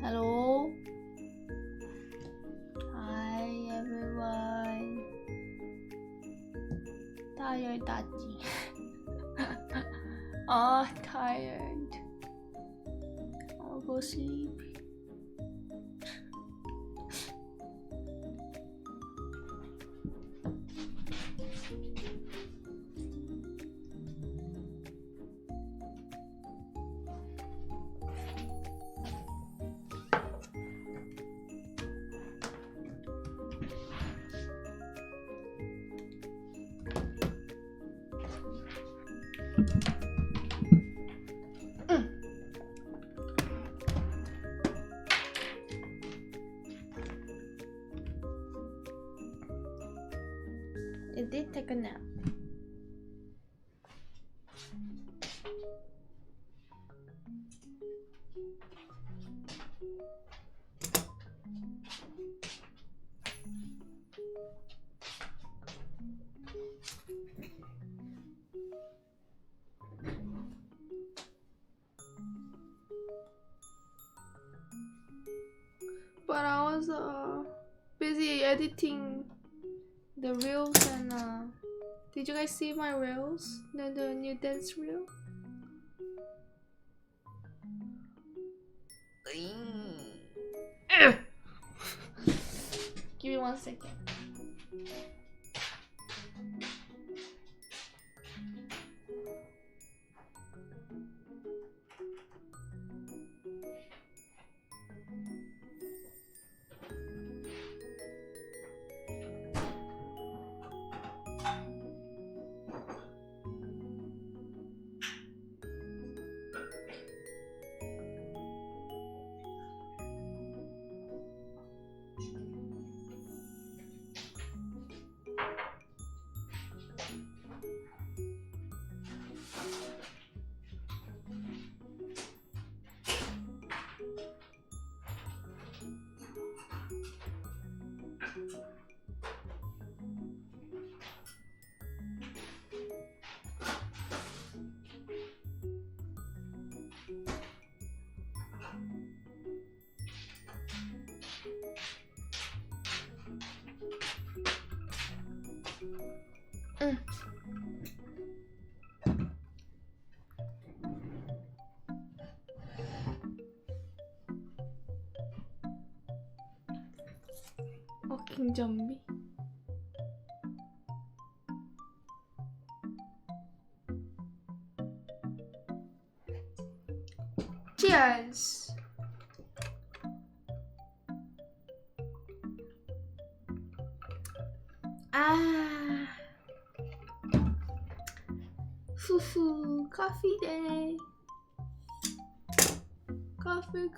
Hello. Hi everyone. Tired, Tachi. Tired. I'll go sleep. It did take a nap. But I was busy editing the reels and did you guys see my reels? The new dance reel? Give me 1 second. Walking zombie. Cheers. Fufu, coffee day. Coffee.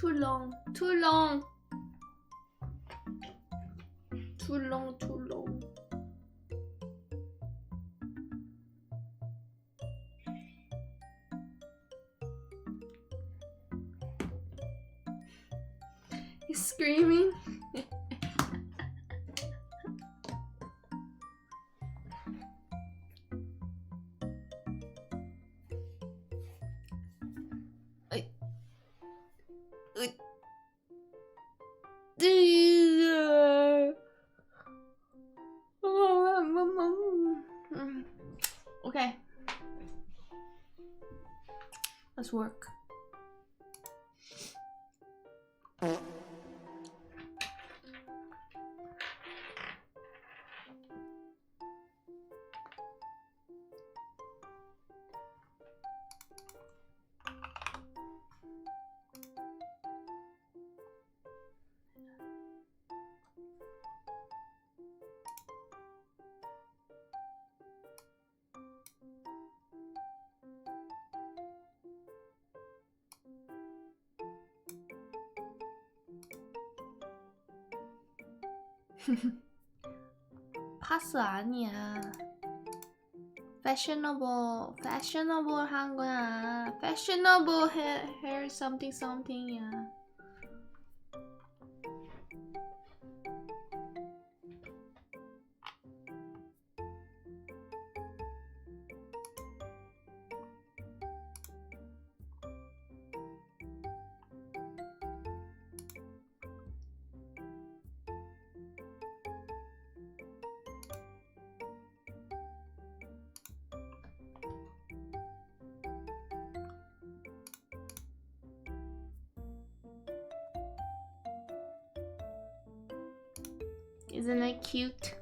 Too long. He's screaming. Okay. Let's work. 파스 아니야. fashionable 한 거야. fashionable hair something이야. Isn't it cute?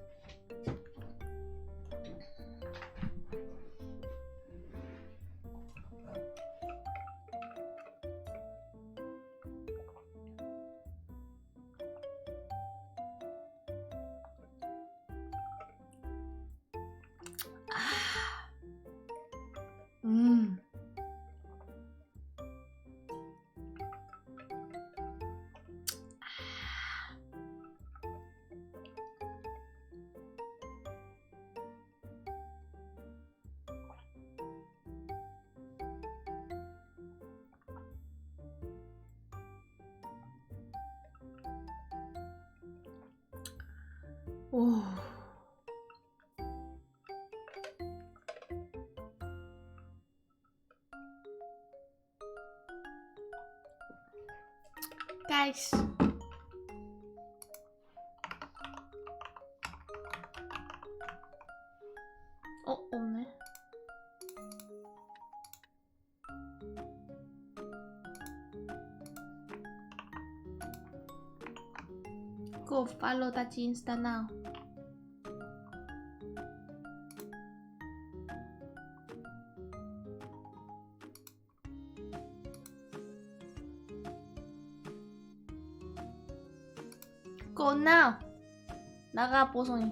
오. Guys. 없네. Go follow that Insta now. Go now. 나가 보송이.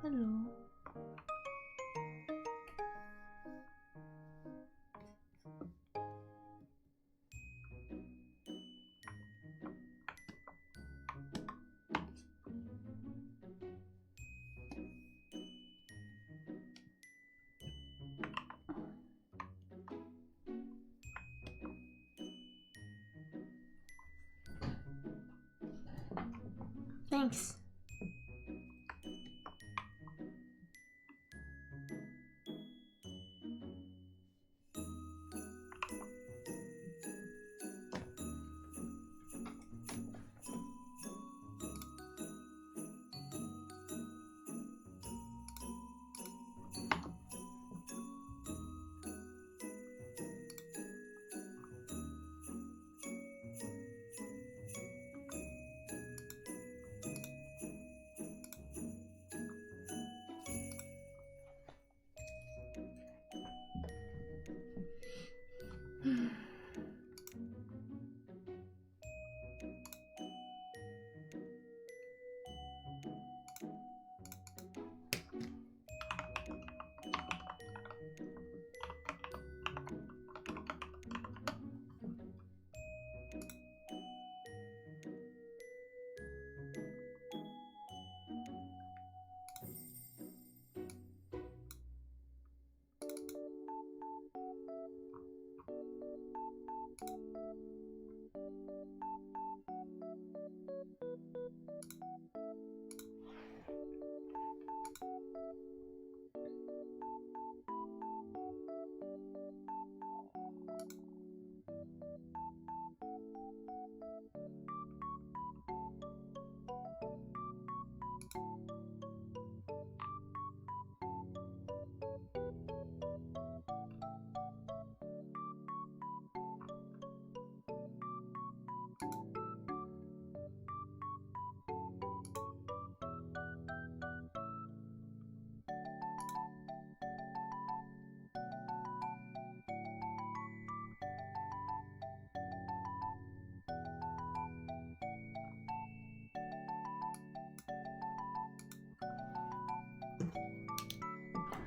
Hello. Thanks.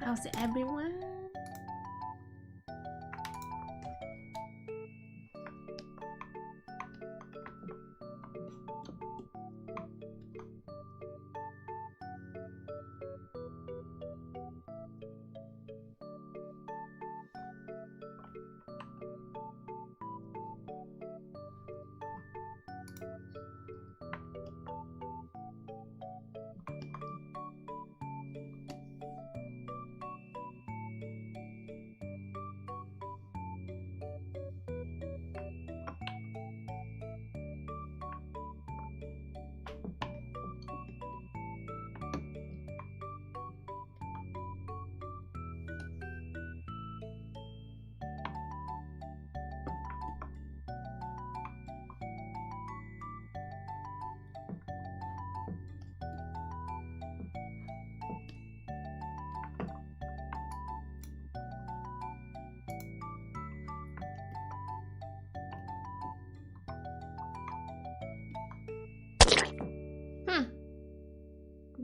How's everyone?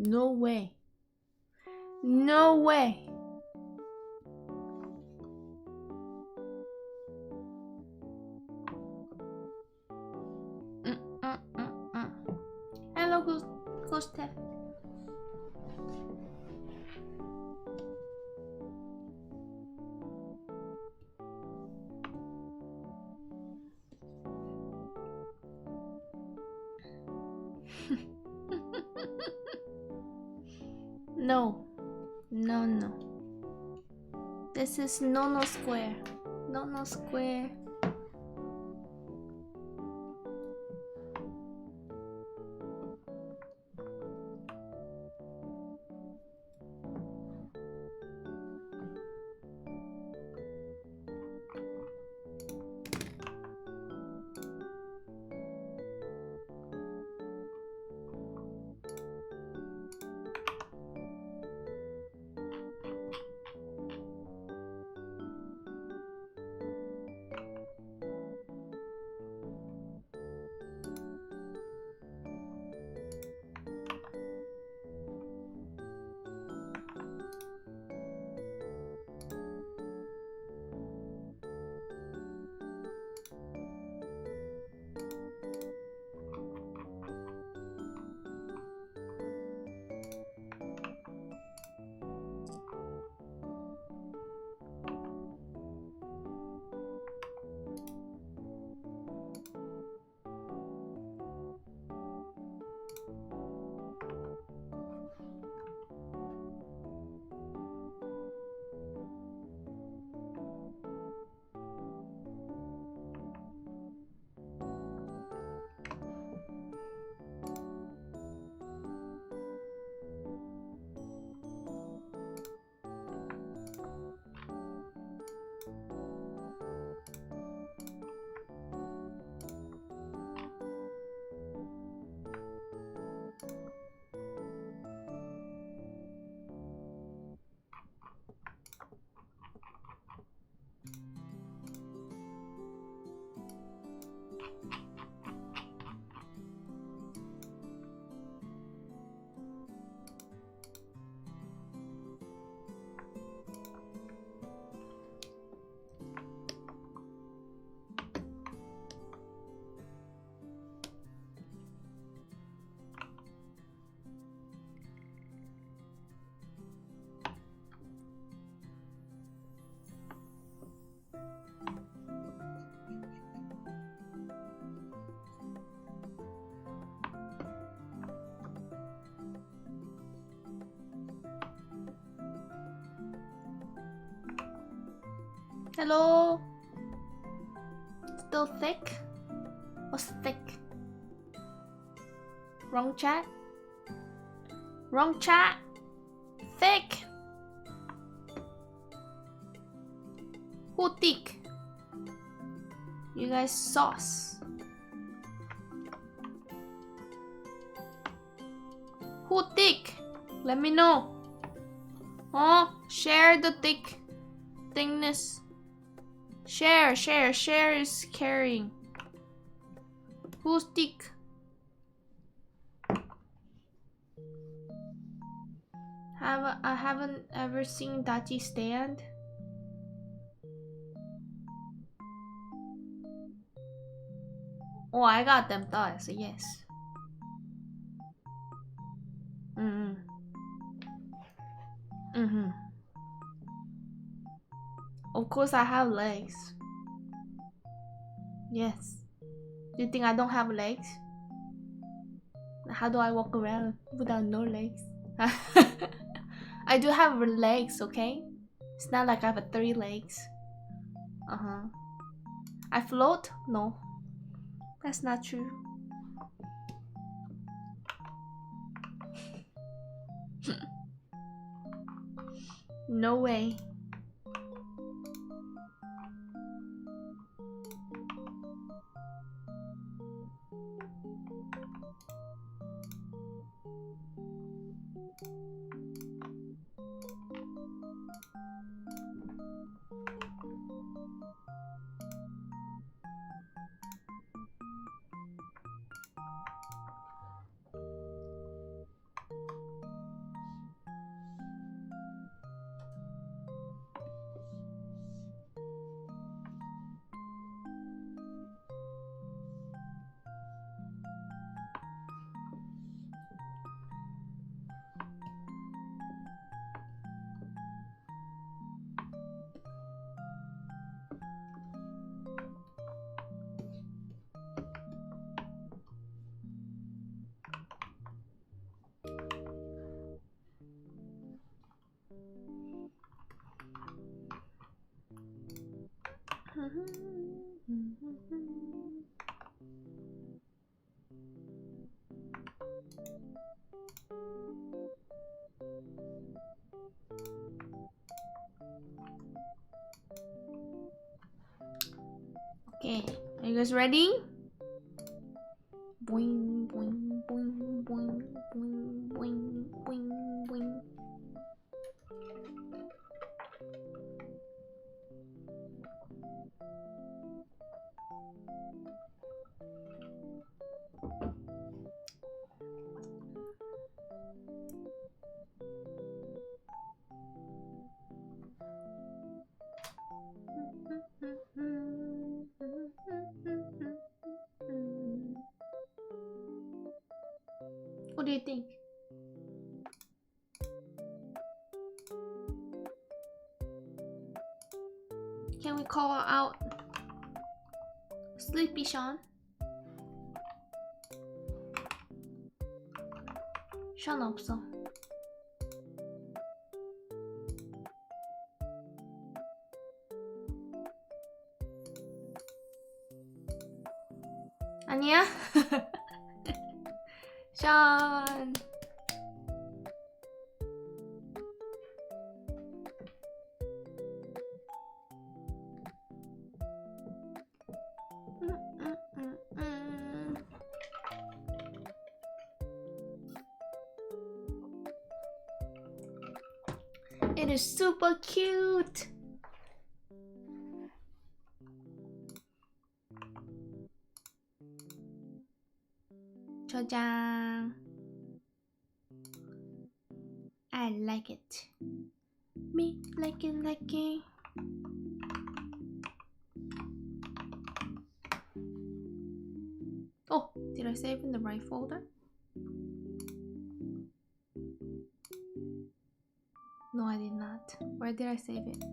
No way. No way. Hello, who's that? No. No. This is no square. No square. Hello. Still thick? What's thick? Wrong chat? Wrong chat? Thick? Who thick? You guys sauce. Who thick? Let me know. Oh, share the thick thingness. Share is caring. Who's thick? I haven't ever seen Dachi stand. Oh, I got them thoughts, so yes. Of course I have legs. Yes. Do you think I don't have legs? How do I walk around without no legs? I do have legs, okay? It's not like I have 3 legs. I float? No. That's not true. No way. Okay, are you guys ready? Boing, boing, boing, boing, boing, boing, boing, boing. What do you think? Can we call out Sleepy Sean? Sean 없어. 아니야? Sean. It is super cute. 저장. I like it. Me like it, like it. Oh, did I save in the right folder? No, I did not. Where did I save it?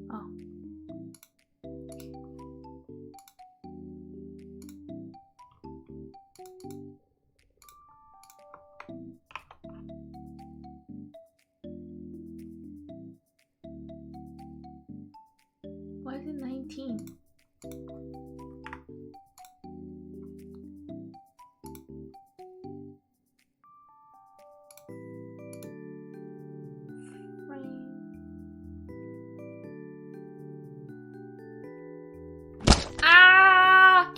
Oh. Why is it 19? Ah!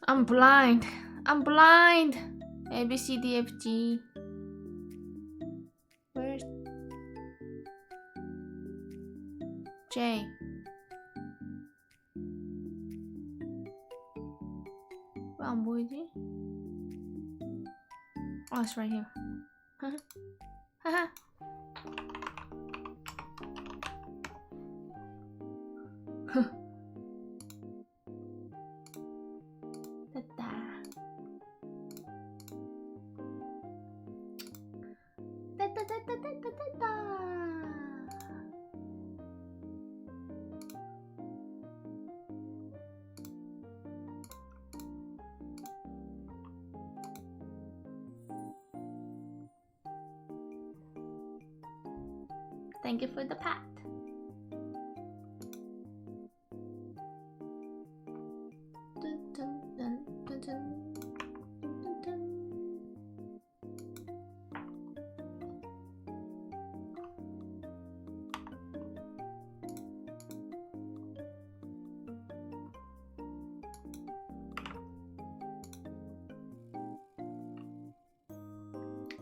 I'm blind. I'm blind. A, B, C, D, F, G. Where's J? 왜 안 보이지? Oh, it's right here. 하하. 됐다. 됐다. Thank you for the pat.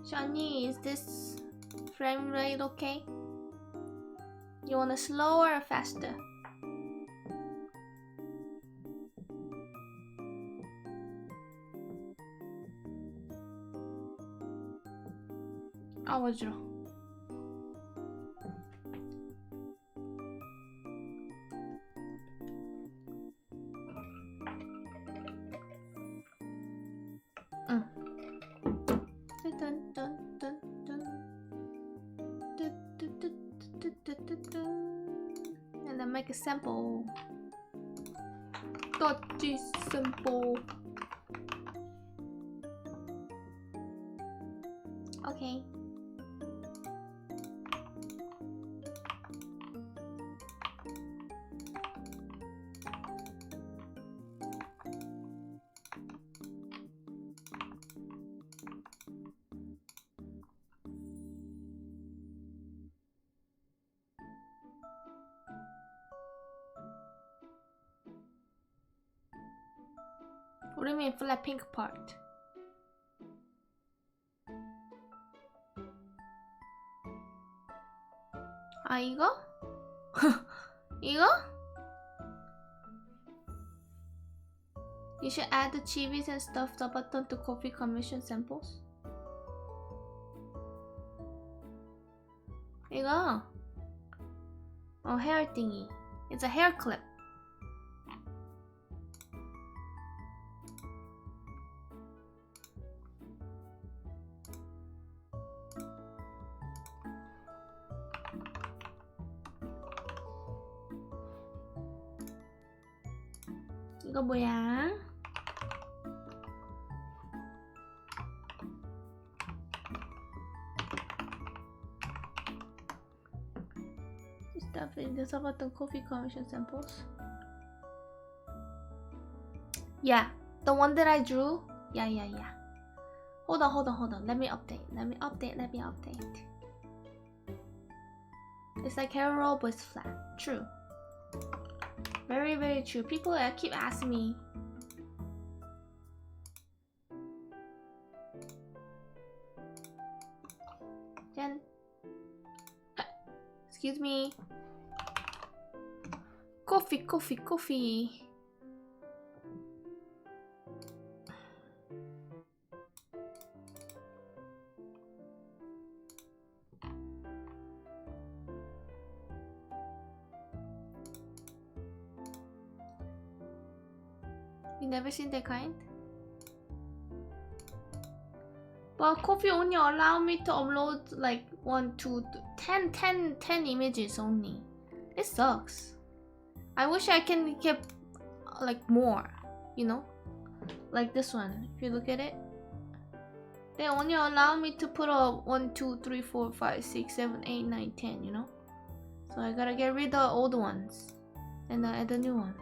Shani, is this frame rate okay? You want it slower or faster? 어지러. 응. And then make a sample. Touchy sample. Okay. What do you mean flat pink part? 아 이거? 이거? You should add the chibis and stuff the button to coffee commission samples. 이거? hair thingy. It's a hair clip. 이거 뭐야? Stuff in the button coffee commission samples. Yeah, the one that I drew. Yeah. Hold on. Let me update. It's like hair roll, but it's flat. True. Very, very true. People keep asking me. Jen. Excuse me. Coffee. You never seen that kind? But coffee only allow me to upload like 10 images only. It sucks. I wish I can get like more, you know? Like this one. If you look at it, they only allow me to put up 1, 2, 3, 4, 5, 6, 7, 8, 9, 10, you know? So I gotta get rid of the old ones and add a new one.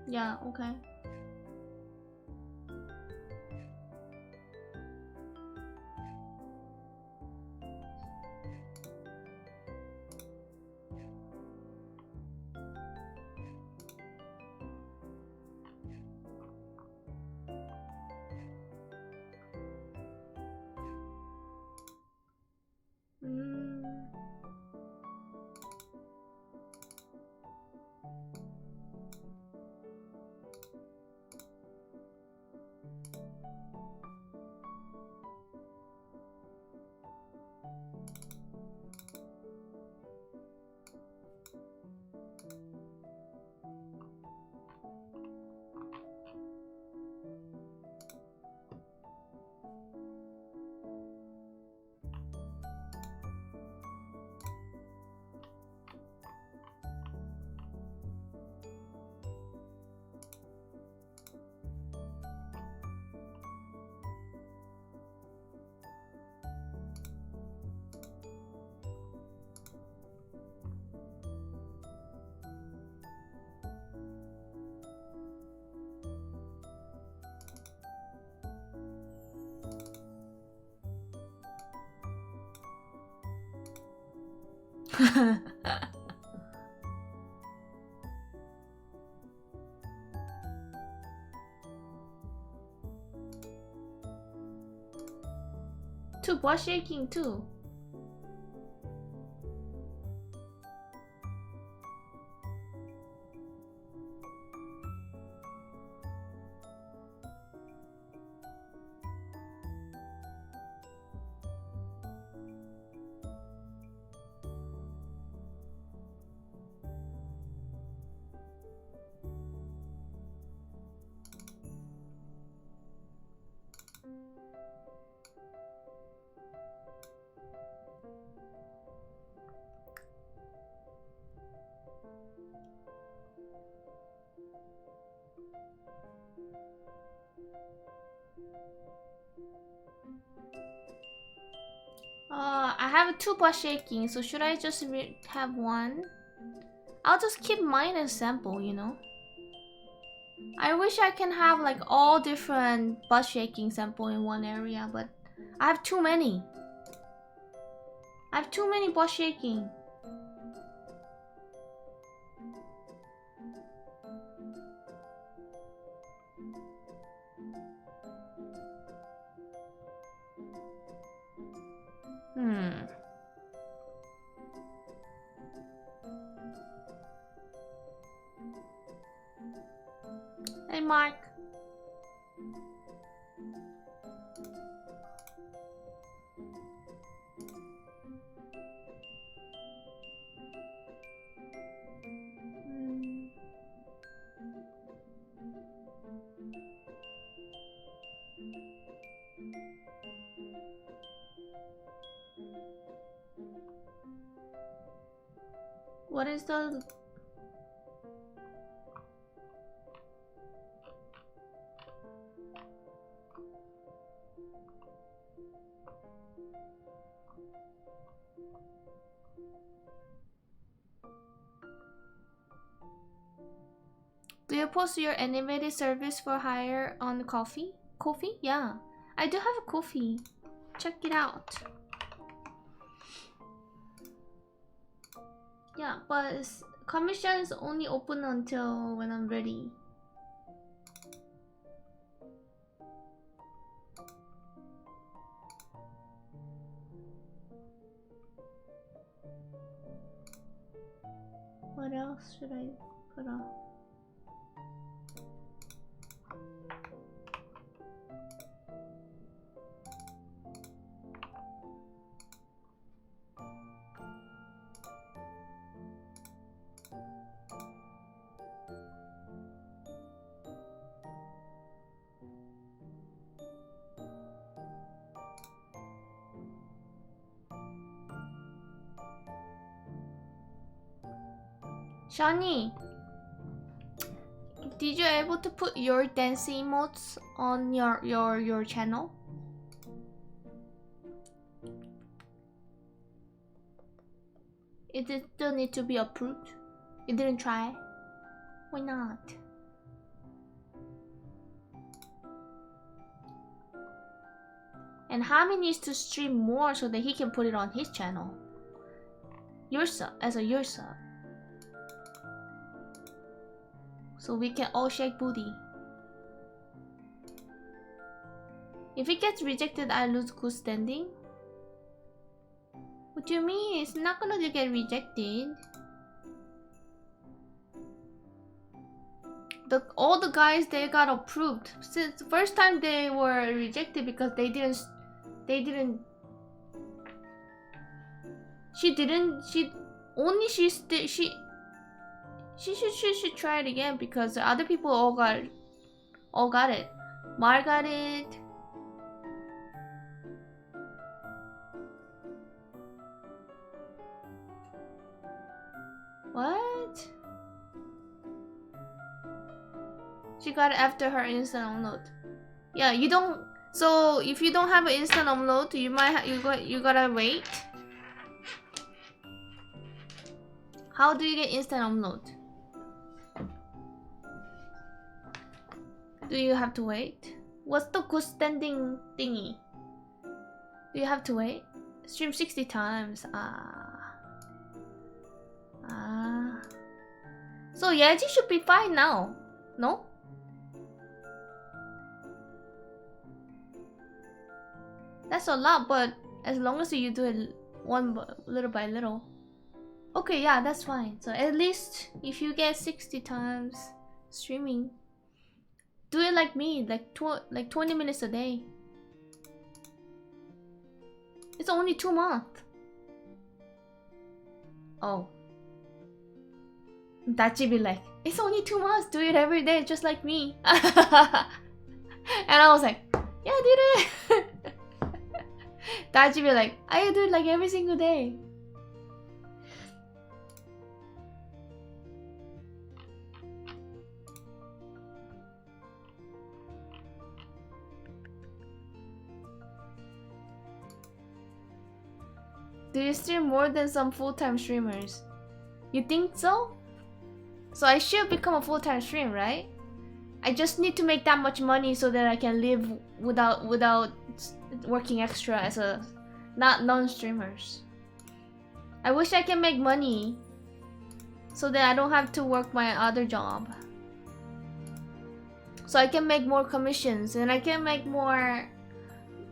Yeah, okay. Too butt shaking too. I have two butt shaking, so should I just have one? I'll just keep mine as sample, you know? I wish I can have like all different butt shaking sample in one area, but I have too many. I have too many butt shaking. Hey, Mark. What is the... Do you post your animated service for hire on Coffee? Coffee? Yeah. I do have a Coffee. Check it out. Yeah, but commission is only open until when I'm ready. What else should I put on? Shani, did you able to put your dancing emotes on your channel? It still need to be approved. You didn't try? Why not? And Hami needs to stream more so that he can put it on his channel. Your sub, as a your sub. So we can all shake booty. If it gets rejected, I lose good standing. What do you mean? It's not gonna get rejected. All the guys, they got approved. Since the first time they were rejected because they didn't she should try it again because the other people all got it. Mar got it. What? She got it after her instant upload. Yeah, you don't. So if you don't have an instant upload, you might you gotta wait. How do you get instant upload? Do you have to wait? What's the good standing thingy? Do you have to wait? Stream 60 times. So Yeji should be fine now. No? That's a lot, but as long as you do it little by little. Okay, yeah, that's fine. So at least if you get 60 times streaming, do it like me, like 20 minutes a day. It's only 2 months. Oh. Dachi be like, it's only 2 months, do it every day, just like me. And I was like, yeah, I did it. Dachi be like, I do it like every single day. Do you stream more than some full-time streamers? You think so? So I should become a full-time streamer, right? I just need to make that much money so that I can live without working extra as a non-streamers. I wish I can make money so that I don't have to work my other job. So I can make more commissions and I can make more,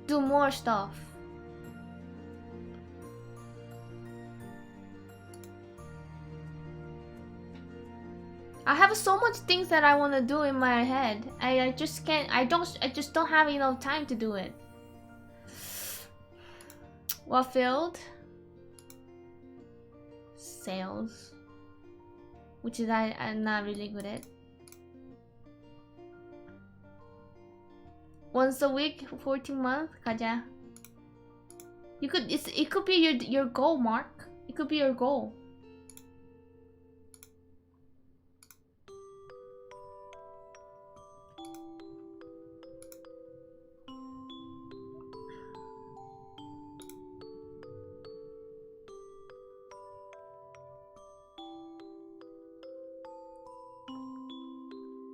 do more stuff. I have so much things that I want to do in my head. I just can't. I just don't have enough time to do it. What field? Sales, which is I'm not really good at. Once a week, 14 months, 가자. You could. It could be your goal, Mark. It could be your goal.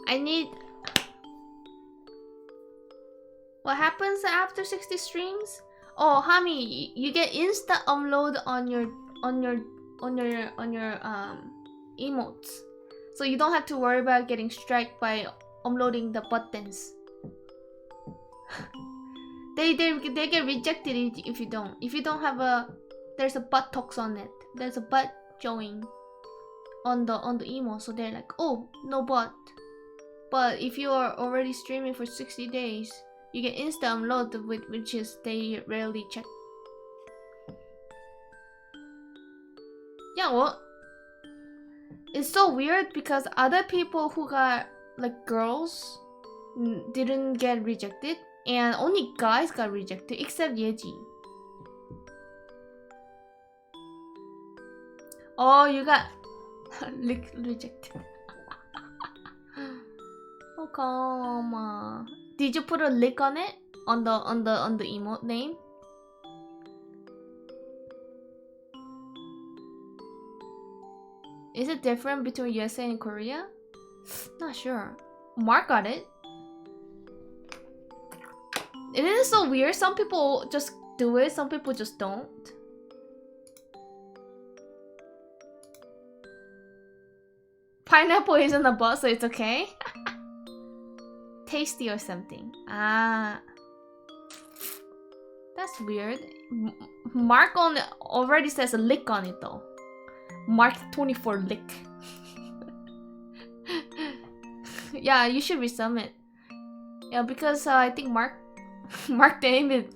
I need. What happens after 60 streams? Oh, Hami, you get instant upload on your emotes, so you don't have to worry about getting striked by uploading the buttons. they get rejected if you don't. If you don't have there's a buttocks on it. There's a butt showing on the emote, so they're like, oh, no butt. But if you are already streaming for 60 days, you get instant upload, which is they rarely check. Yeah, well, it's so weird because other people who got, like, girls didn't get rejected, and only guys got rejected except Yeji. Oh, you got rejected. Oh, come on. Did you put a lick on it? On the emote name? Is it different between USA and Korea? Not sure. Mark got it. It is so weird. Some people just do it, some people just don't. Pineapple isn't a butt, so it's okay. Tasty or something. Ah, that's weird. Mark on it already says a lick on it though. Mark 24 lick. Yeah, you should resubmit. Yeah, because I think Mark named it.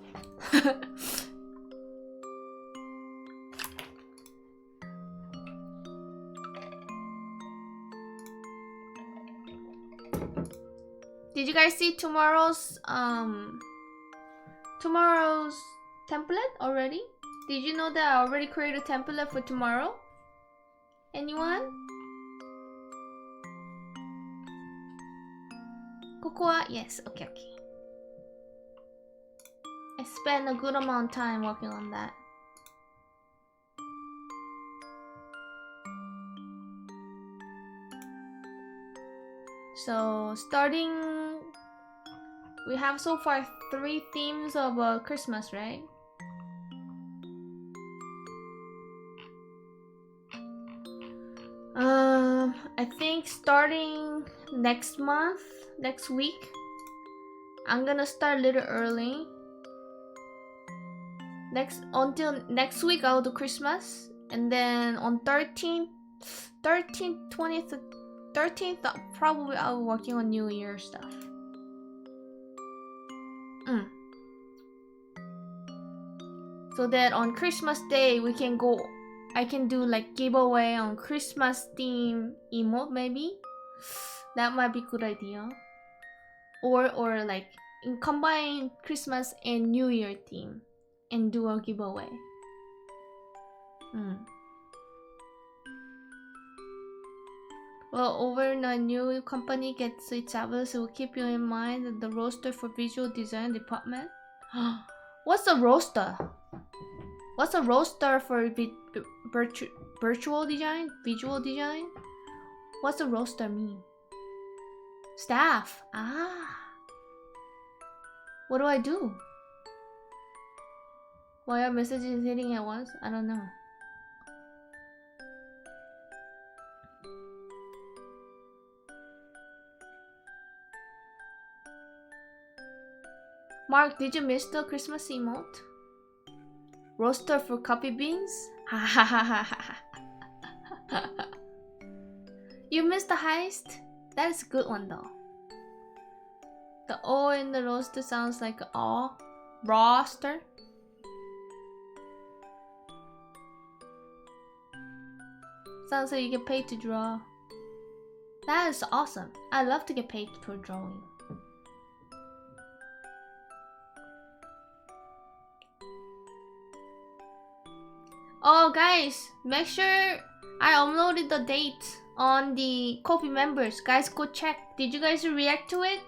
Did you guys see tomorrow's template already? Did you know that I already created a template for tomorrow? Anyone? Cocoa? Yes, okay. I spent a good amount of time working on that. So starting, we have so far 3 themes of Christmas, right? I think think starting next month, next week, I'm gonna start a little early. Until next week I'll do Christmas, and then on 13th, 20th, 13th probably I'll be working on New Year stuff. So that on Christmas Day we can go. I can do like giveaway on Christmas theme emote maybe. That might be a good idea. Or like combine Christmas and New Year theme and do a giveaway. Well, over the new company gets established, we'll keep you in mind that the roster for visual design department. What's a roster? What's a roster for virtual design? Visual design? What's a roster mean? Staff. What do I do? Why are messages hitting at once? I don't know. Mark, did you miss the Christmas emote? Roaster for coffee beans? You missed the heist? That is a good one though. The O in the roaster sounds like a roster. Sounds like you get paid to draw. That is awesome. I love to get paid for drawing. Oh guys, make sure I uploaded the date on the Ko-fi members. Guys, go check. Did you guys react to it?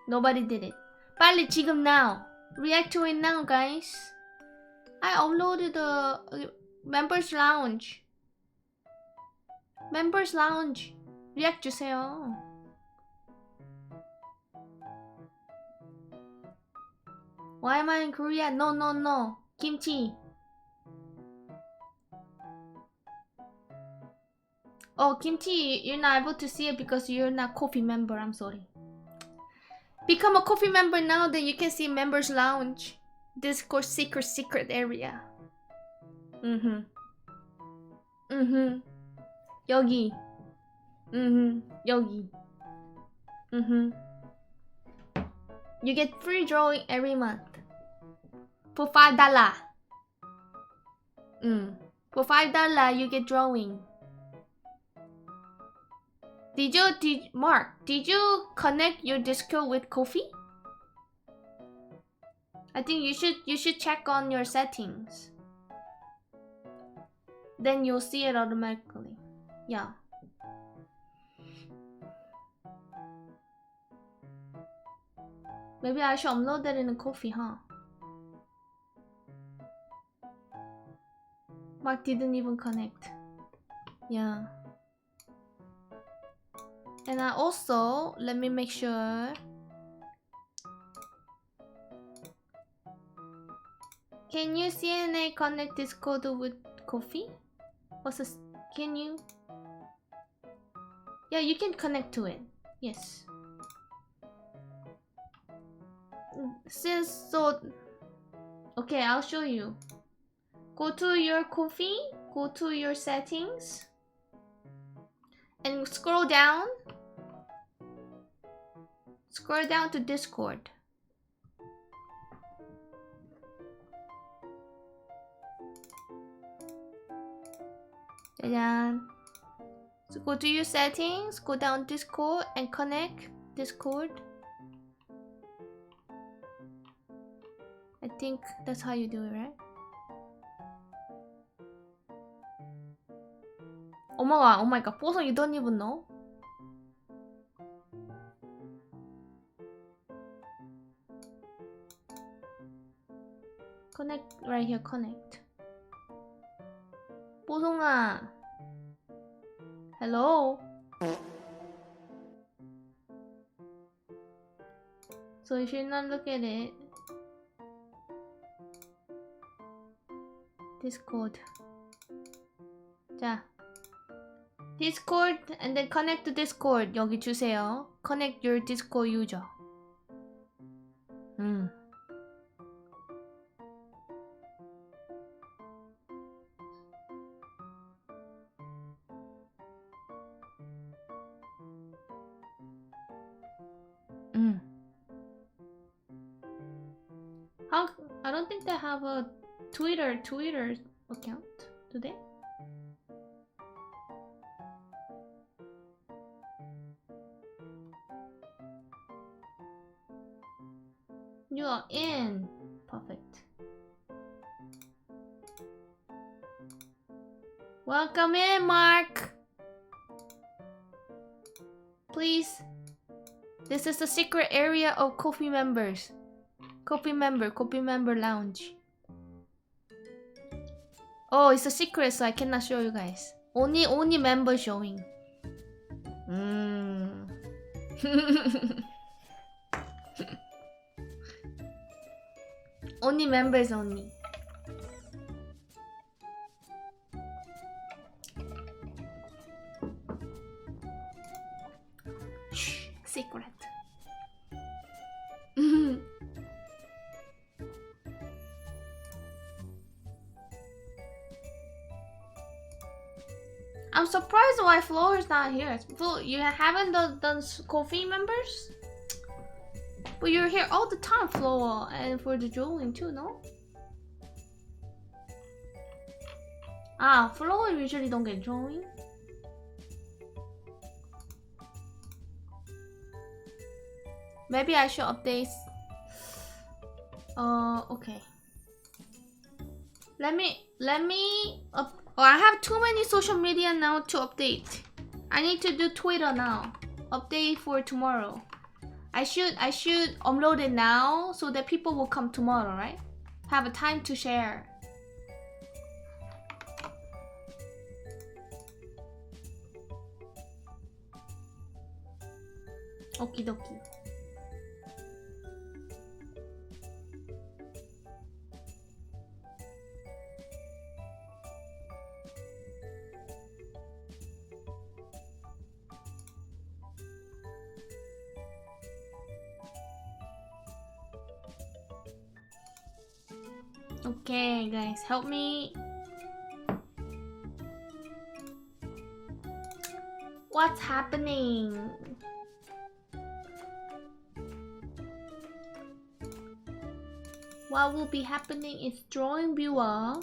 Nobody did it. 빨리 지금 now. React to it now, guys. I uploaded the members lounge. Members lounge. React 주세요. Why am I in Korea? No. Kimchi. Oh, Kimchi, you're not able to see it because you're not Ko-fi member. I'm sorry. Become a Ko-fi member now, then you can see members lounge. Discord secret area. 여기. 여기. You get free drawing every month. For $5. For $5 you get drawing. Mark, did you connect your Discord with Ko-fi? I think you should check on your settings. Then you'll see it automatically. Yeah. Maybe I should upload that in a Ko-fi, huh? Mark didn't even connect. Yeah. And I also, let me make sure. Can you CNA connect Discord with Ko-fi? What's this? Can you? Yeah, you can connect to it. Yes. Okay, I'll show you. Go to your Ko-fi, go to your settings, and scroll down. Scroll down to Discord. So go to your settings, go down Discord and connect Discord. I think that's how you do it, right? Oh my god, 보성, you don't even know? Connect right here, connect. 보성아. Hello. So if you not look at it, Discord. 자, Discord and then connect to Discord. 여기 주세요. Connect your Discord user. 음. How? I don't think they have a Twitter account. Do they? You are in. Perfect. Welcome in, Mark. Please. This is the secret area of coffee members. Coffee member lounge. Oh, it's a secret, so I cannot show you guys. Only member showing. Only members only. Shh, secret. I'm surprised why Flo is not here. Flo, you haven't done coffee members? But you're here all the time, Flo, and for the drawing too, no? Ah, Flo usually don't get drawing. Maybe I should update. Okay. Let me up. Oh, I have too many social media now to update. I need to do Twitter now. Update for tomorrow. I should upload it now so that people will come tomorrow, right? Have a time to share. Okie dokie. Okay, guys, help me. What's happening? What will be happening is drawing viewer.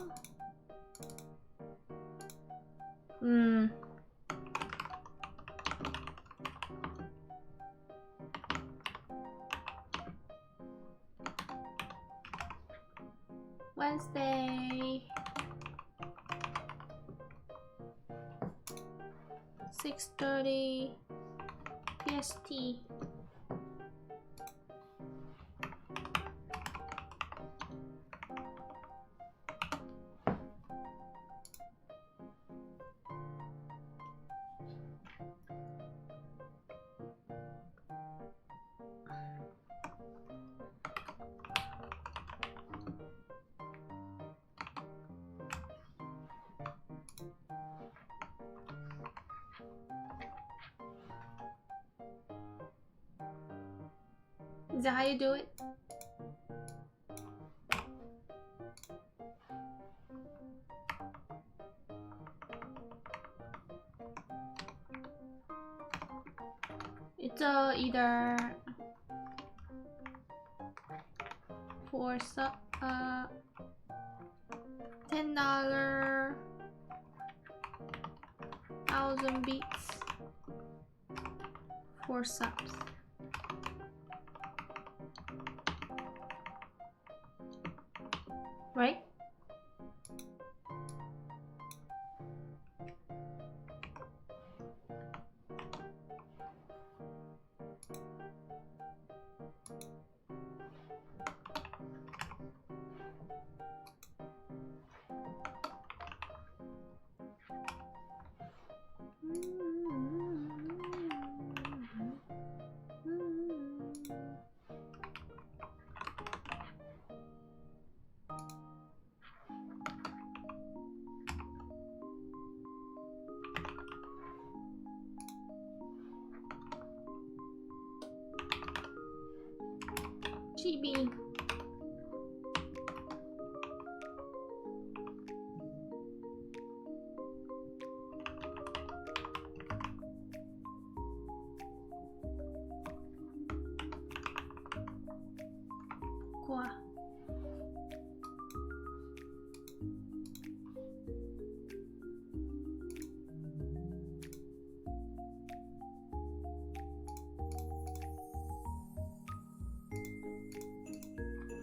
Wednesday 6:30 PST. Is that how you do it? It's either for $10 1,000 beats for subs. Right? Chibi. Cocoa.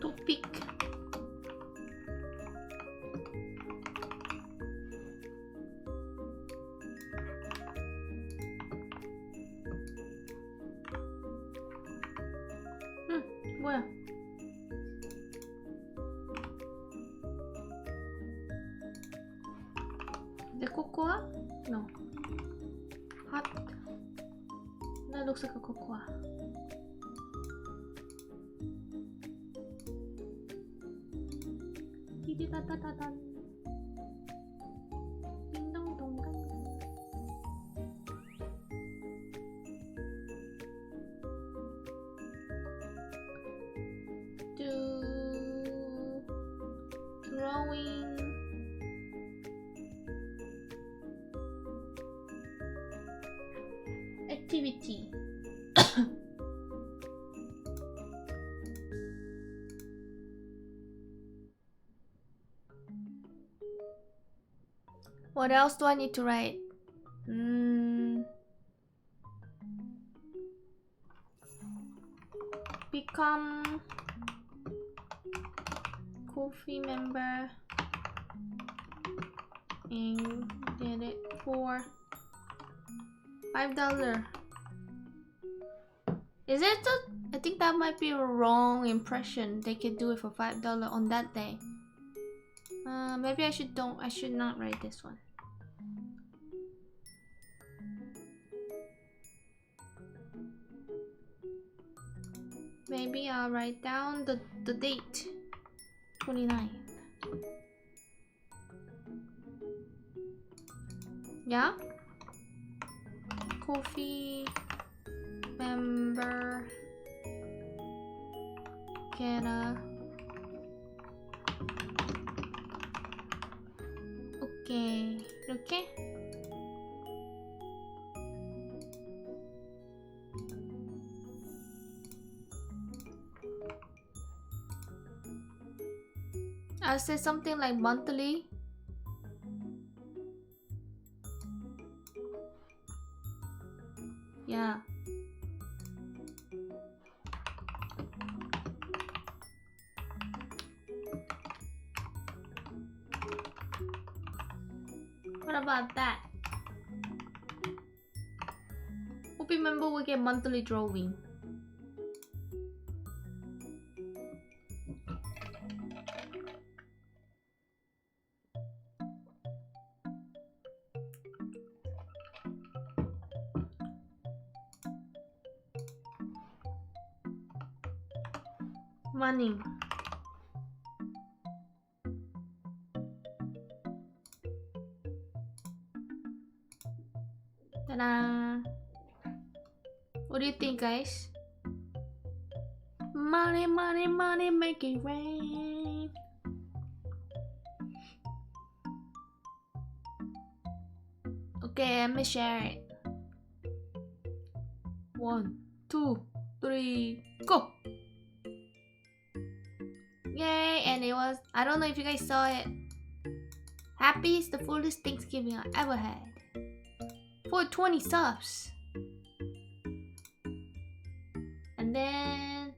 Toothpick. 뭐야? The cocoa? No. Hot. That looks like a cocoa. Ding dong dong dong. Do drawing. Activity. What else do I need to write? Become Kofi member and get it for $5. Is it? I think that might be a wrong impression. They could do it for $5 on that day. Maybe I should not write this one. Maybe I'll write down the date. 29th. Yeah? Coffee member get a okay. 이렇게 I'll say something like monthly. Yeah. What about that? Hope you remember we get monthly drawing. Money. Ta-da! What do you think, guys? Money, money, money, make it rain. Okay, let me share it. 1, 2, 3, go! Yay! And it was, I don't know if you guys saw it. Happy is the fullest Thanksgiving I ever had. 420 subs. And then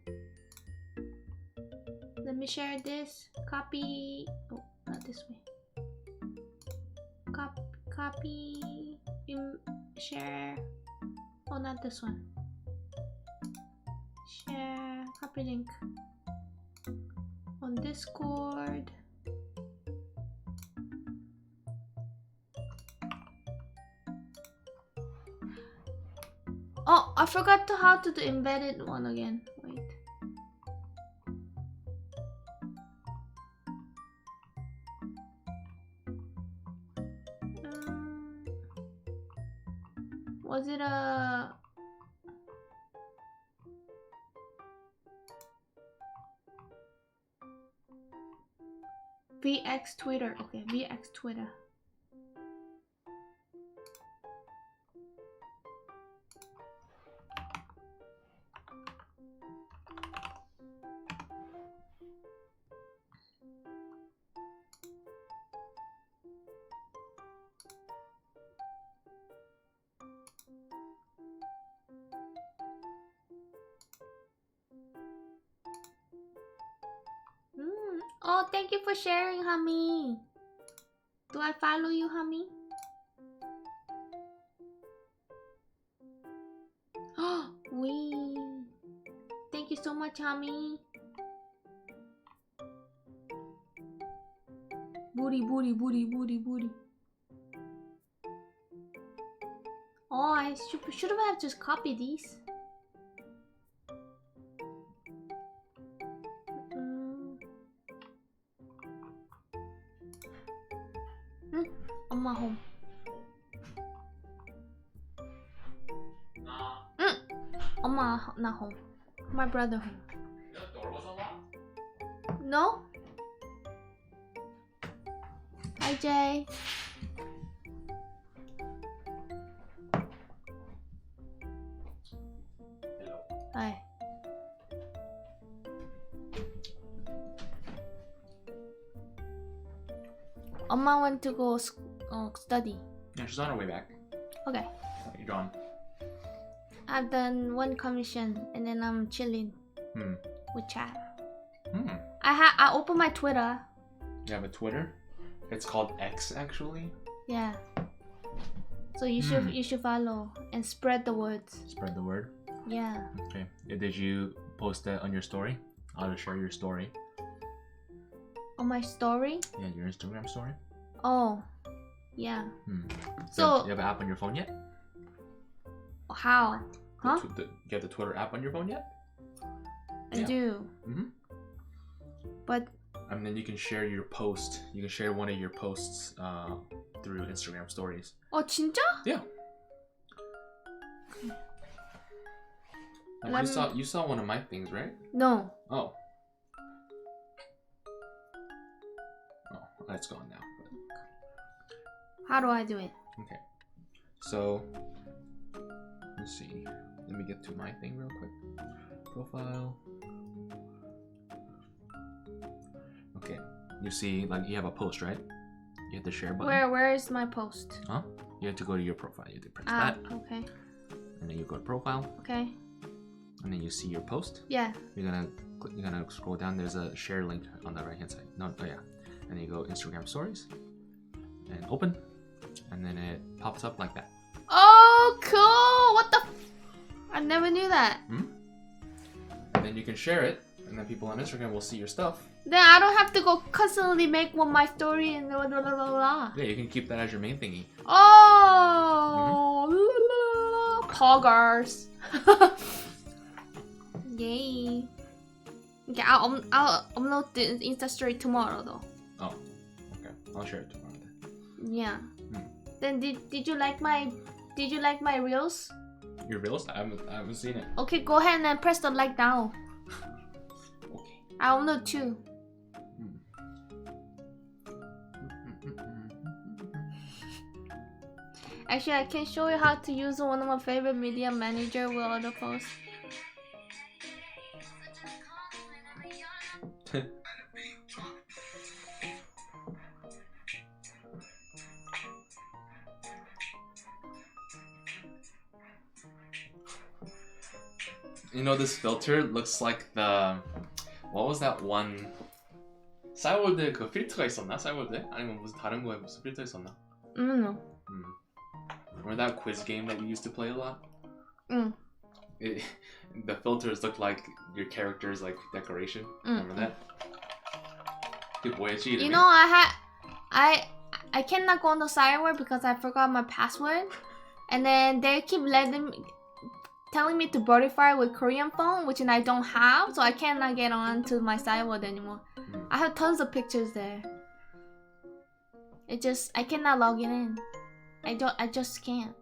let me share this. Copy. Oh, not this way. Copy. Share. Oh, not this one. Share. Copy link on Discord. Oh, I forgot how to do embedded one again. Wait. Was it a... VX Twitter. Okay, VX Twitter. Oh, thank you for sharing, Hami. Do I follow you, Hami? Oh, we. Thank you so much, Hami. Booty, booty, booty, booty, booty. Oh, I should have just copied these. 엄마 home. 엄마 not home. My brother home. The door was unlocked? No? Hi Jay. Hello. Hi. 엄마 went to go study. Yeah, she's on her way back. Okay. You're gone. I've done one commission and then I'm chilling with chat. I opened my Twitter. You have a Twitter? It's called X actually. Yeah. So you should follow and spread the words. Spread the word. Yeah. Okay. Did you post that on your story? I'll share your story. On my story? Yeah, your Instagram story. Oh. Yeah. So you have an app on your phone yet? How? Huh? You have the Twitter app on your phone yet? I do. But and then you can share your post. You can share one of your posts through Instagram stories. Oh, 진짜? Yeah. Like you saw one of my things, right? No. Oh. Oh, that's gone now. How do I do it? Okay. So let's see. Let me get to my thing real quick. Profile. Okay. You see, like you have a post, right? You hit the share button. Where is my post? Huh? You have to go to your profile. You have to press that. Okay. And then you go to profile. Okay. And then you see your post. Yeah. You're gonna scroll down. There's a share link on the right hand side. No, oh yeah. And then you go Instagram stories and open, and then it pops up like that. Oh, cool! What the? I never knew that. And then you can share it, and then people on Instagram will see your stuff. Then I don't have to go constantly make one my story and blah blah blah blah. Yeah, you can keep that as your main thingy. Oh, poggers! Yay! Okay, I'll upload the Insta story tomorrow though. Oh, okay. I'll share it tomorrow then. Yeah. Then did you like my reels? Your reels? I haven't seen it. Okay, go ahead and press the like now. Okay. I upload too. Actually, I can show you how to use one of my favorite media manager with other posts. You know, this filter looks like the... What was that one... 싸이월드 그 필터가 있었나? 싸이월드에? 아니면 무슨 다른 거에 무슨 필터 있었나? No. Remember that quiz game that we used to play a lot? The filters look like your character's like decoration. Remember that? 그게 뭐였지? You know, I cannot go on the sidewalk because I forgot my password, and then they keep telling me to verify with Korean phone, which I don't have, so I cannot get on to my sidewalk anymore. I have tons of pictures there. I cannot log it in. I just can't.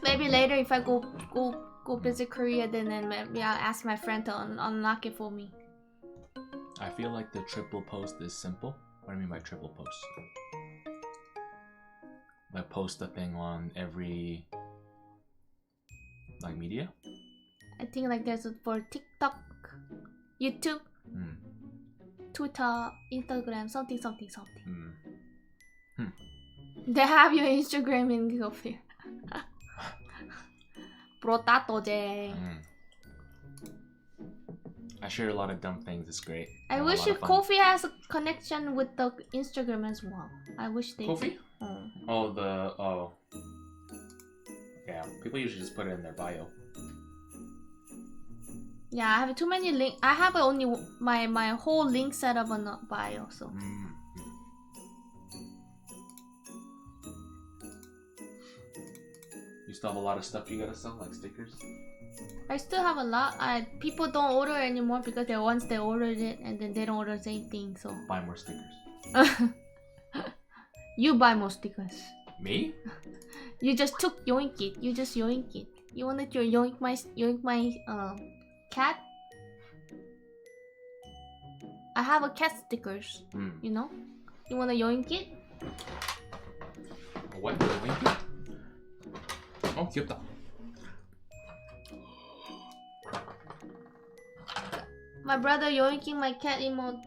Maybe later if I go go visit Korea, then maybe I'll ask my friend to unlock it for me. I feel like the triple post is simple. What do I mean by triple post? Like post a thing on every like media? I think like there's for TikTok, YouTube, Twitter, Instagram, something. They have your Instagram in Kofi. Protato. I share a lot of dumb things. It's great. I wish if Kofi has a connection with the Instagram as well. I wish they Kofi? did. Yeah, people usually just put it in their bio. Yeah, I have too many links. I have only my whole link set up on the bio, so. You still have a lot of stuff you gotta sell, like stickers? I still have a lot. People don't order anymore because once they ordered it and then they don't order the same thing, so. Buy more stickers. You buy more stickers. Me? You just took yoink it. You just yoink it. You wanted to yoink my cat? I have a cat stickers. You know? You wanna yoink it? What? Yoink it? Oh, 귀엽다. My brother yoinking my cat emote.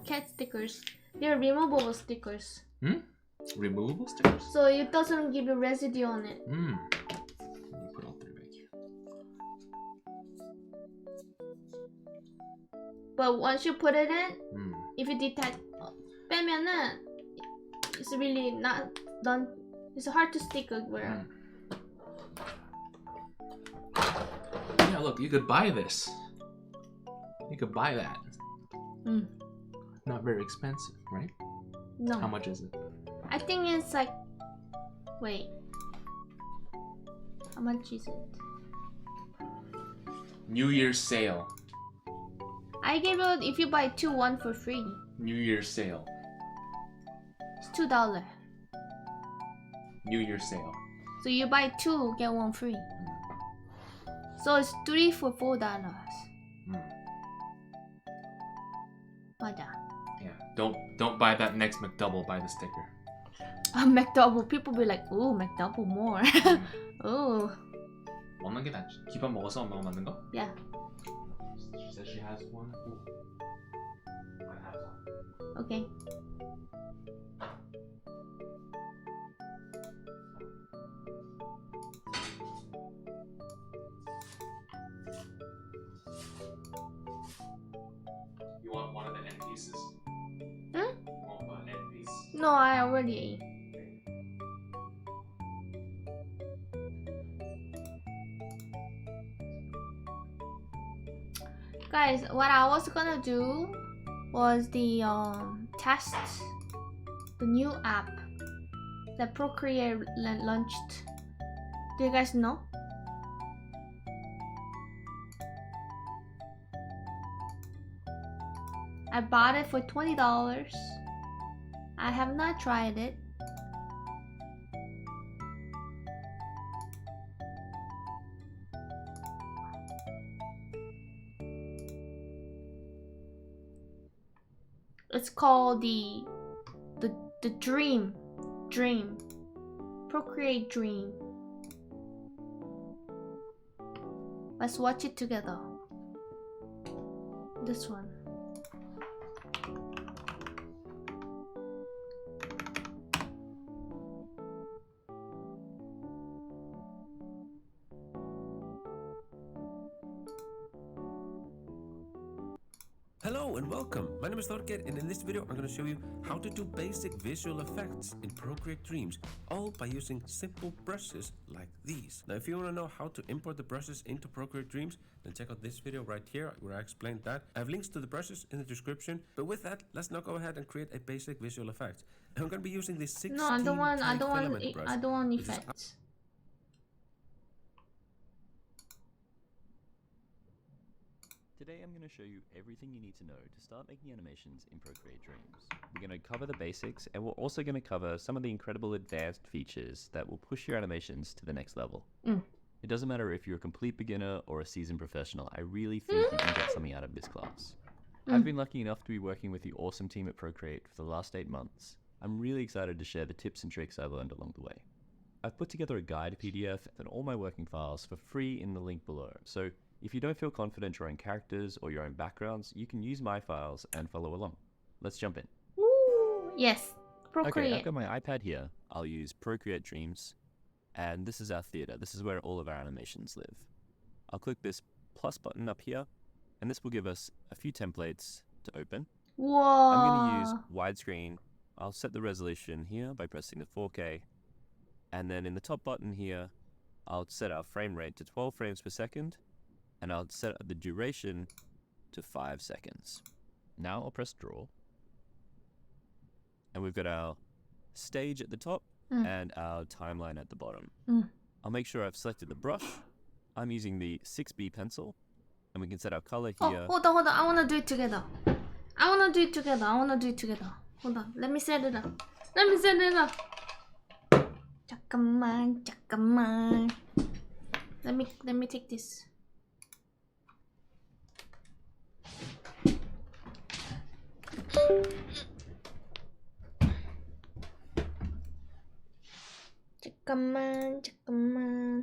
Cat stickers. They're removable stickers. Removable stickers? So it doesn't give you residue on it. Let me put all three back here. But once you put it in, if you detach, 빼면은 it's really not done. It's hard to stick where. Yeah, look, you could buy this. You could buy that. Not very expensive, right? No. How much is it? I think it's like. Wait. How much is it? New Year's sale. I gave you, if you buy 2, 1 for free. New Year's sale. It's $2. New Year's sale. So you buy 2, get 1 free. So it's 3 for $4. 맞아. Yeah. Don't buy that next McDouble. Buy the sticker. McDouble. People be like, ooh, McDouble more. Ooh. 먹는 게 낫지. 기밥 먹어서 엄마가 만든 거? Yeah. She says she has one. Okay. You want one of the end pieces? Hmm? You want one end piece? No, I already ate. Guys, what I was gonna do was the test the new app that Procreate launched. Do you guys know? I bought it for $20. I have not tried it. It's called the Dream Procreate Dream. Let's watch it together. This one. Hello and welcome, my name is Thorgeir, and in this video I'm going to show you how to do basic visual effects in Procreate Dreams, all by using simple brushes like these. Now if you want to know how to import the brushes into Procreate Dreams, then check out this video right here where I explained that. I have links to the brushes in the description, but with that, let's now go ahead and create a basic visual effect. And I'm going to be using this 16 No, I don't want filament brush. I don't want effects. Today I'm going to show you everything you need to know to start making animations in Procreate Dreams. We're going to cover the basics, and we're also going to cover some of the incredible advanced features that will push your animations to the next level. It doesn't matter if you're a complete beginner or a seasoned professional, I really think you can get something out of this class. I've been lucky enough to be working with the awesome team at Procreate for the last 8 months. I'm really excited to share the tips and tricks I've learned along the way. I've put together a guide PDF and all my working files for free in the link below, so if you don't feel confident drawing characters or your own backgrounds, you can use my files and follow along. Let's jump in. Woo! Yes. Okay, I've Procreate. got my iPad here. I'll use Procreate Dreams, and this is our theater. This is where all of our animations live. I'll click this plus button up here, and this will give us a few templates to open. Whoa. I'm going to use widescreen. I'll set the resolution here by pressing the 4K, and then in the top button here, I'll set our frame rate to 12 frames per second, and I'll set the duration to 5 seconds. Now I'll press draw, and we've got our stage at the top and our timeline at the bottom. I'll make sure I've selected the brush. I'm using the 6B pencil, and we can set our color here. Oh, hold on. I wanna do it together. Hold on. Let me set it up. 잠깐만. Let me take this. 잠깐만. 응?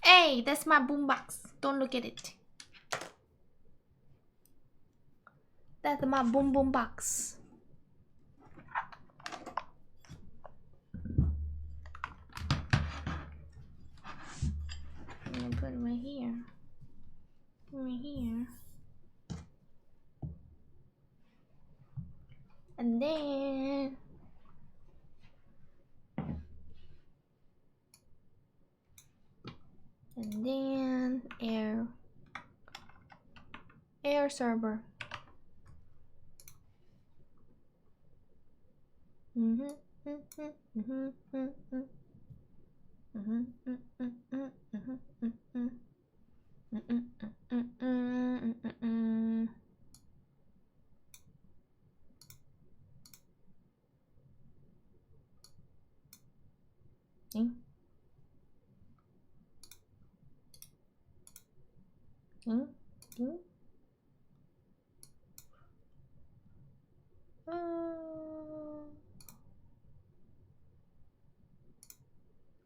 Hey, that's my boombox. Don't look at it. That's my boom box. I'm gonna put it right here. And then air server.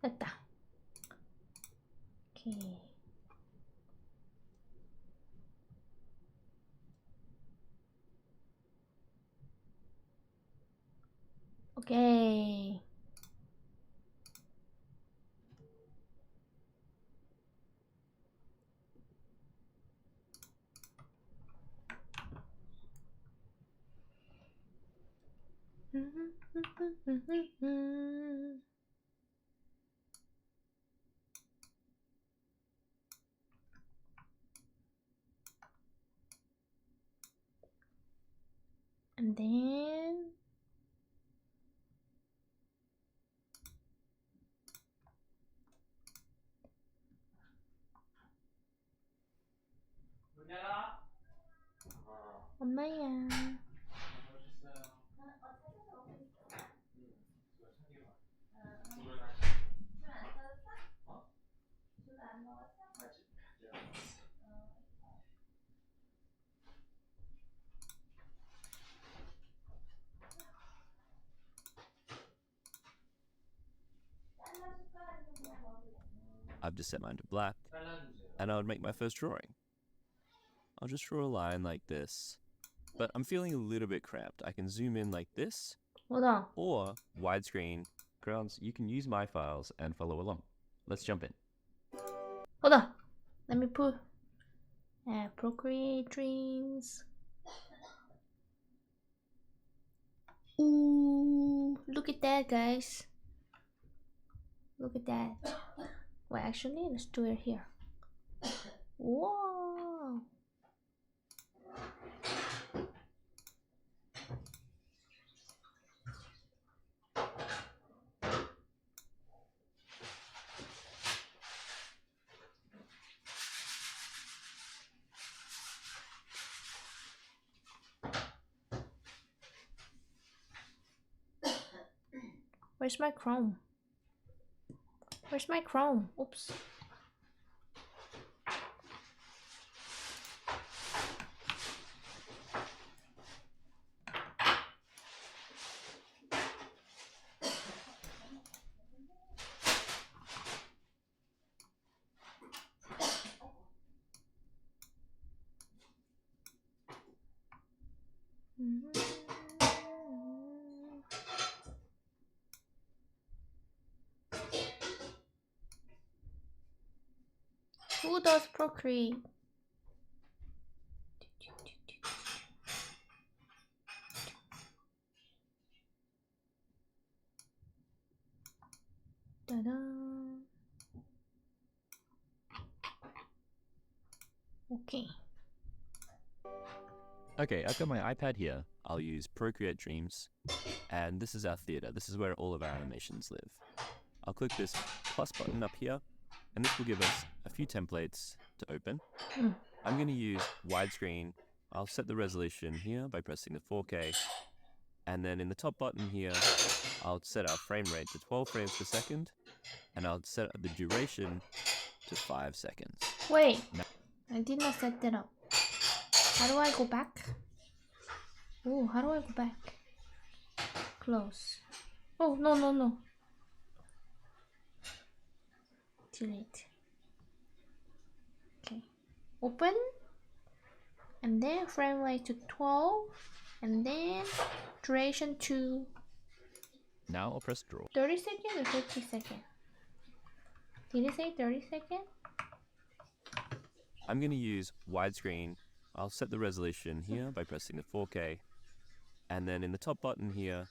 됐다. 오케이. 오케이. And then 엄마야. I've just set mine to black, and I would make my first drawing. I'll just draw a line like this, but I'm feeling a little bit cramped. I can zoom in like this, hold on. or widescreen grounds. You can use my files and follow along. Let's jump in. Hold on. Let me put Procreate Dreams. Ooh, look at that, guys. Look at that. Well, actually, let's do it here. Whoa. Where's my Chrome? Where's my Chrome? Oops. Who does Procreate? Ta-da. Okay. Okay, I've got my iPad here. I'll use Procreate Dreams. And this is our theater. This is where all of our animations live. I'll click this plus button up here, and this will give us a few templates to open. I'm going to use widescreen. I'll set the resolution here by pressing the 4K. And then in the top button here, I'll set our frame rate to 12 frames per second. And I'll set the duration to 5 seconds. Wait, I did not set that up. How do I go back? Oh, how do I go back? Close. Oh, no. Delete. Okay. Open. And then frame rate to 12. And then duration to Now I'll press draw. 30 seconds or 50 seconds? Did it say 30 seconds? I'm going to use widescreen. I'll set the resolution here by pressing the 4K. And then in the top button here,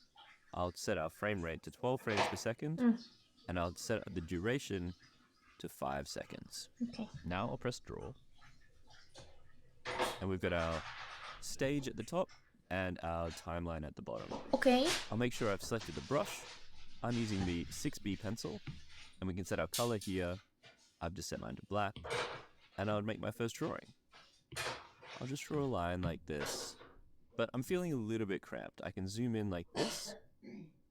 I'll set our frame rate to 12 frames per second. And I'll set the duration to 5 seconds. Okay. Now I'll press draw. And we've got our stage at the top and our timeline at the bottom. Okay. I'll make sure I've selected the brush. I'm using the 6B pencil. And we can set our color here. I've just set mine to black. And I would make my first drawing. I'll just draw a line like this. But I'm feeling a little bit cramped. I can zoom in like this.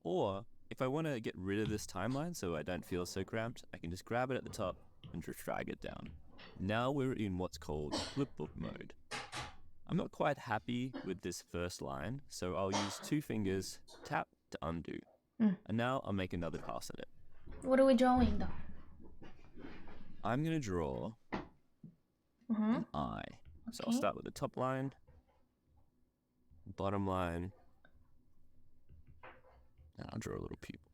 Or if I want to get rid of this timeline so I don't feel so cramped, I can just grab it at the top and just drag it down. Now we're in what's called flipbook mode. I'm not quite happy with this first line, so I'll use 2 fingers, tap to undo. And now I'll make another pass at it. What are we drawing though? I'm going to draw an eye. So I'll start with the top line, bottom line, and I'll draw a little pupil.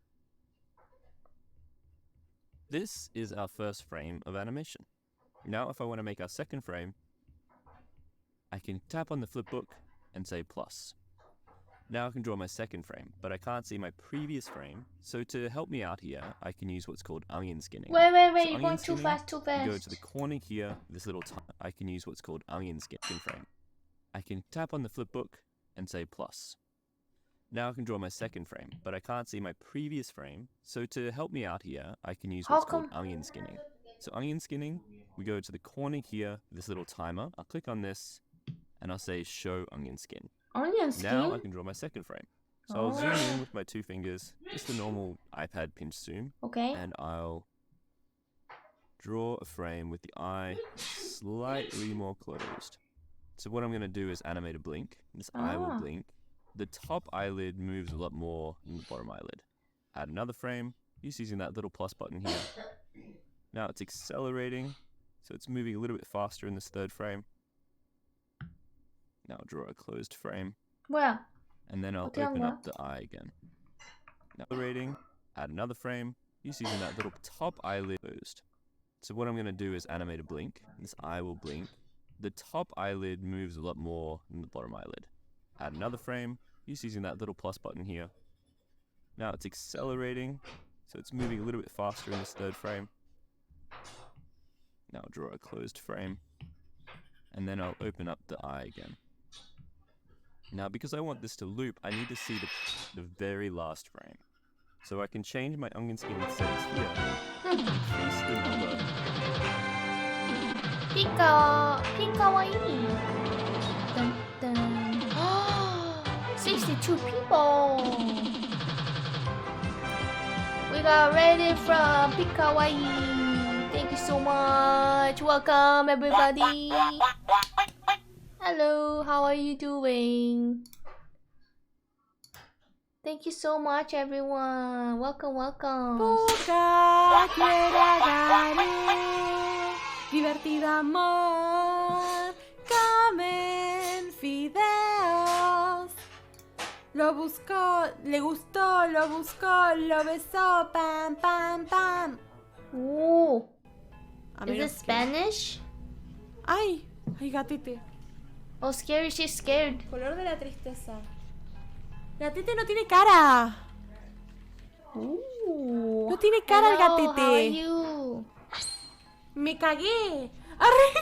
This is our first frame of animation. Now if I want to make our second frame, I can tap on the flipbook and say plus. Now I can draw my second frame, but I can't see my previous frame. So to help me out here, I can use what's called onion skinning. Wait, So you're onion going too skinning, fast. you go to the corner here, this little I can use what's called onion skinning frame. I can tap on the flipbook and say plus. Now I can draw my second frame, but I can't see my previous frame. So to help me out here, I can use what's called onion skinning. So onion skinning, we go to the corner here, this little timer. I'll click on this and I'll say show onion skin. Onion skin? Now I can draw my second frame. So I'll zoom in with my 2 fingers, just the normal iPad pinch zoom. Okay. And I'll draw a frame with the eye slightly more closed. So what I'm going to do is animate a blink. This eye will blink. The top eyelid moves a lot more than the bottom eyelid. Add another frame, just using that little plus button here. Now it's accelerating, so it's moving a little bit faster in this third frame. Now I'll draw a closed frame. Well. And then I'll open up the eye again. Now accelerating, add another frame, Just using that little top eyelid closed. So what I'm going to do is animate a blink. This eye will blink. The top eyelid moves a lot more than the bottom eyelid. Add another frame, just using that little plus button here. Now it's accelerating, so it's moving a little bit faster in this third frame. Now I'll draw a closed frame, and then I'll open up the eye again. Now because I want this to loop, I need to see the very last frame. So I can change my onion skin settings here, increase the number. Kawaii. Dun, dun. 62 people. We got ready from Kawaii. Thank you so much. Welcome everybody. Hello, how are you doing? Thank you so much everyone. Welcome, welcome. Busca, quiere, divertido amor, comen fideos. Lo buscó, le gustó, lo buscó, lo besó, pam, pam, pam. Ooh. A Is menos it que- Spanish? Ay, ay gatete. Oh, scary, she's scared. Color de la tristeza. Gatete no tiene cara. Ooh. No tiene cara el Hello, gatete. how are you? Me cagué. Arre.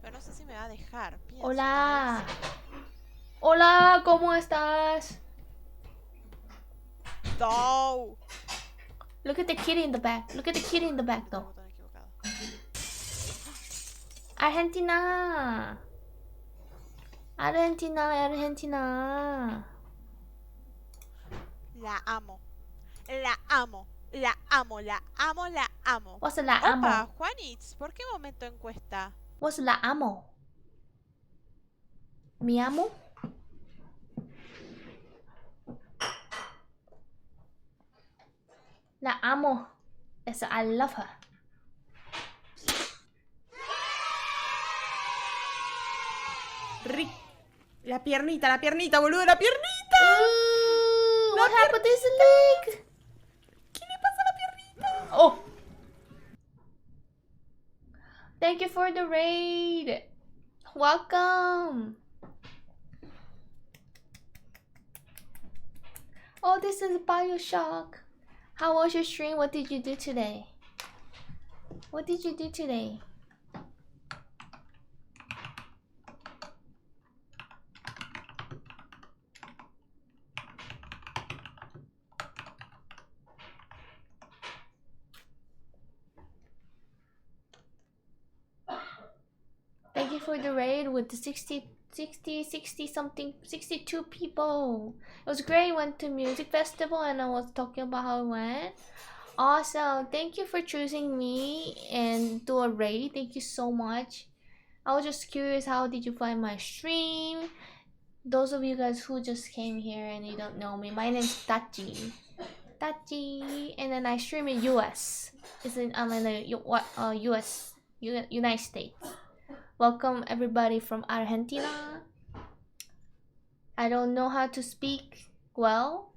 Pero no sé si me va a dejar. Pienso, Hola. tal vez. Hola, ¿cómo estás? No. Look at the kitty in the back. Look at the kitty in the back though. Botón equivocado. Argentina. Argentina, Argentina. La amo. La amo. La amo, la amo, la amo. What's la Opa, amo? Juanitz, ¿por qué momento encuesta? What's la amo? Mi amo? La amo. It's I love her. Rick. La piernita, boludo, la piernita. Ooh, what happened to his leg? ¿Qué le pasa a la piernita? Oh. Thank you for the raid. Welcome. Oh, this is Bioshock. How was your stream? What did you do today? What did you do today? Thank you for the raid with the 60 something, 62 people. It was great. Went to music festival and I was talking about how it went. Awesome. Thank you for choosing me and do a raid. Thank you so much. I was just curious, how did you find my stream? Those of you guys who just came here and you don't know me, my name's Tachi. And then I stream in US. I'm in the US, United States. Welcome everybody from Argentina. I don't know how to speak well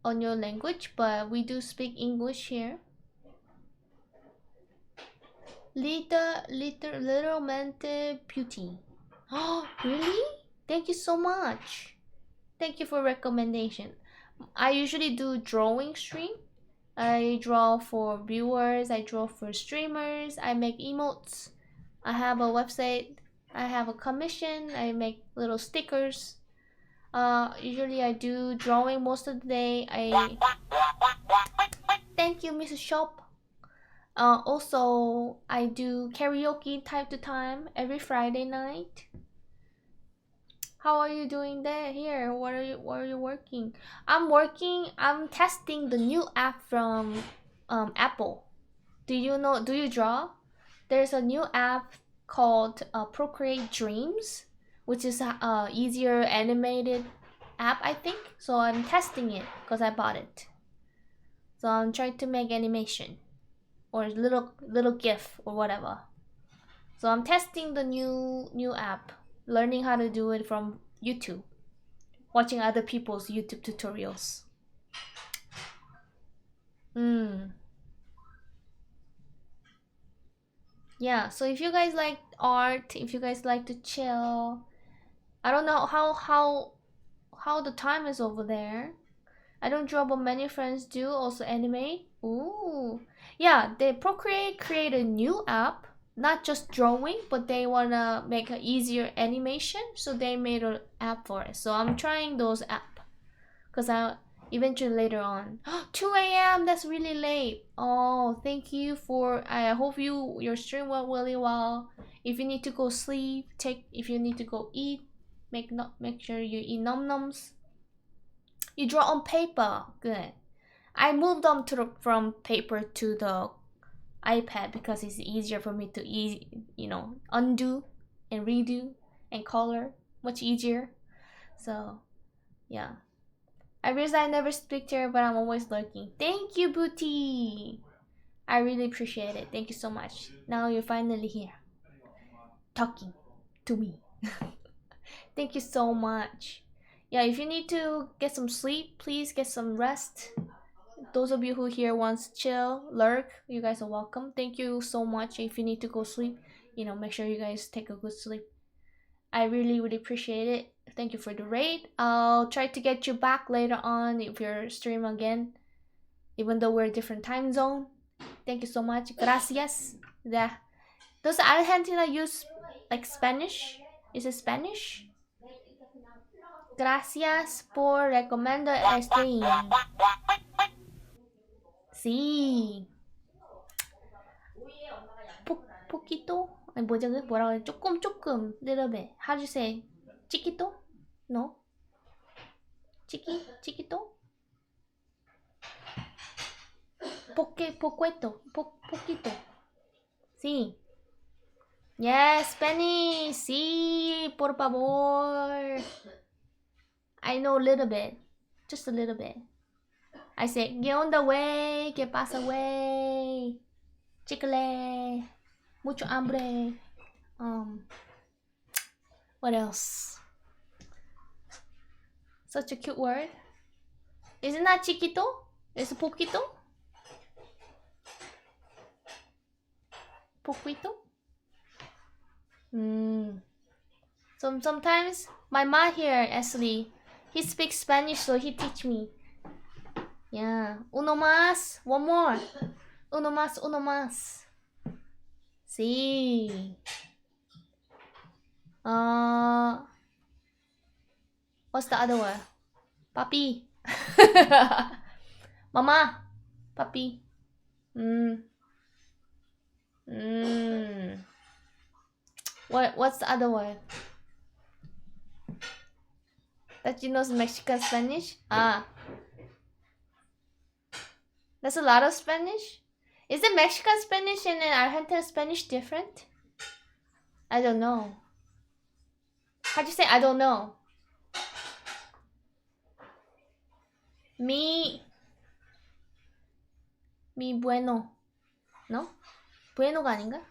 on your language, but we do speak English here. Literalmente beauty. Oh, really? Thank you so much. Thank you for recommendation. I usually do drawing stream. I draw for viewers, I draw for streamers, I make emotes. I have a website, I have a commission, I make little stickers. Usually I do drawing most of the day. Thank you, Mrs. Shop. Also, I do karaoke time to time every Friday night. How are you doing there here? What are you working? I'm testing the new app from Apple. Do you draw? There's a new app called Procreate Dreams, which is a easier animated app, I think. So I'm testing it because I bought it. So I'm trying to make animation or little GIF or whatever. So I'm testing the new app, learning how to do it from YouTube, watching other people's YouTube tutorials. Yeah, so if you guys like art, if you guys like to chill, I don't know how the time is over there. I don't draw, but many friends do. Also animate. Ooh, yeah. They Procreate create a new app, not just drawing, but they wanna make an easier animation. So they made an app for it. So I'm trying those app, cause I eventually later on. 2 a.m. That's really late. Oh, thank you for. I hope your stream went really well. If you need to go sleep, if you need to go eat, make sure you eat num nums. You draw on paper. Good. I moved them from paper to the iPad because it's easier for me to undo and redo and color. Much easier. So, yeah. I realize I never speak to her, but I'm always lurking. Thank you, Booty. I really appreciate it. Thank you so much. Now you're finally here, talking to me. Thank you so much. Yeah, if you need to get some sleep, please get some rest. Those of you who here wants to chill, lurk, you guys are welcome. Thank you so much. If you need to go sleep, make sure you guys take a good sleep. I really, really appreciate it. Thank you for the raid. I'll try to get you back later on if you're stream again, even though we're a different time zone. Thank you so much. Gracias. Yeah. Does Argentina use like Spanish? Is it Spanish? Gracias por recomendar stream. Sí. poquito? 아니 뭐라고 해? 조금 little bit. How do you say? chiquito? No? chiquito? poquito. Sí. Yes, Spanish. Sí, por favor. I know a little bit. Just a little bit. I say, ¿qué onda, güey? ¿Qué pasa, güey? Chicle. Mucho hambre. What else? Such a cute word. Isn't that chiquito? It's poquito? Poquito? Sometimes my ma here, Ashley, he speaks Spanish, so he teach me. Yeah. Uno más. One more. Uno más. Sí. What's the other word? Papi. Mama. Papi. What's the other word? That you know Mexican Spanish? There's a lot of Spanish? Is the Mexican Spanish and then Argentine Spanish different? I don't know. How'd you say I don't know? Mi bueno. No? Bueno가 아닌가?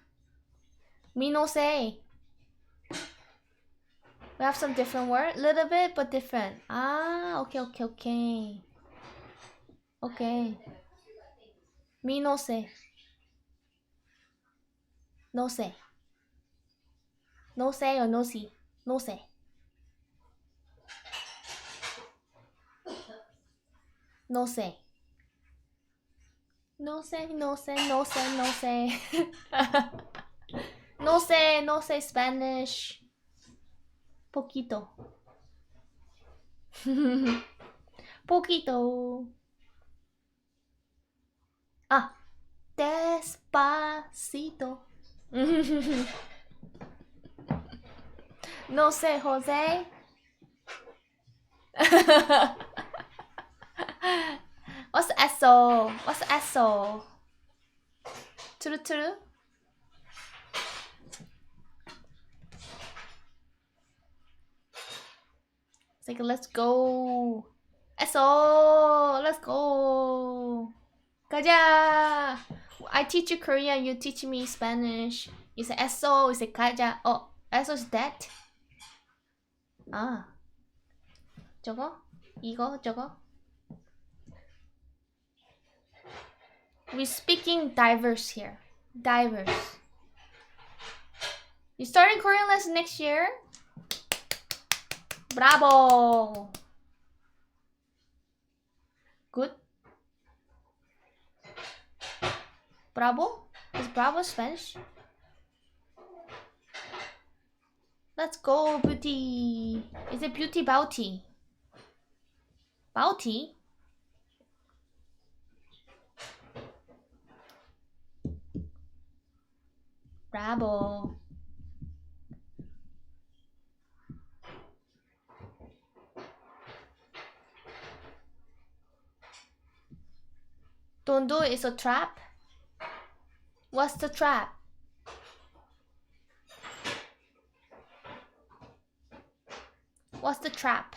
Mi no sé. We have some different word, little bit, but different. Okay. Okay. Mi no sé. No sé. No sé or no sí. No sé. No sé. No sé. No sé Spanish. Poquito. Poquito. Despacito. No sé, Jose. What's eso? Turu? It's like, let's go. Eso, let's go. 가자. I teach you Korean, you teach me Spanish. You say eso, you say 가자. Oh, eso is that. 저거? 이거? 저거? We're speaking diverse here. Diverse. You starting Korean lesson next year? Bravo. Good. Bravo? Is Bravo Spanish? Let's go, beauty. Is it beauty bounty? Bounty? Bravo. Don't do it, it's a trap. What's the trap? What's the trap?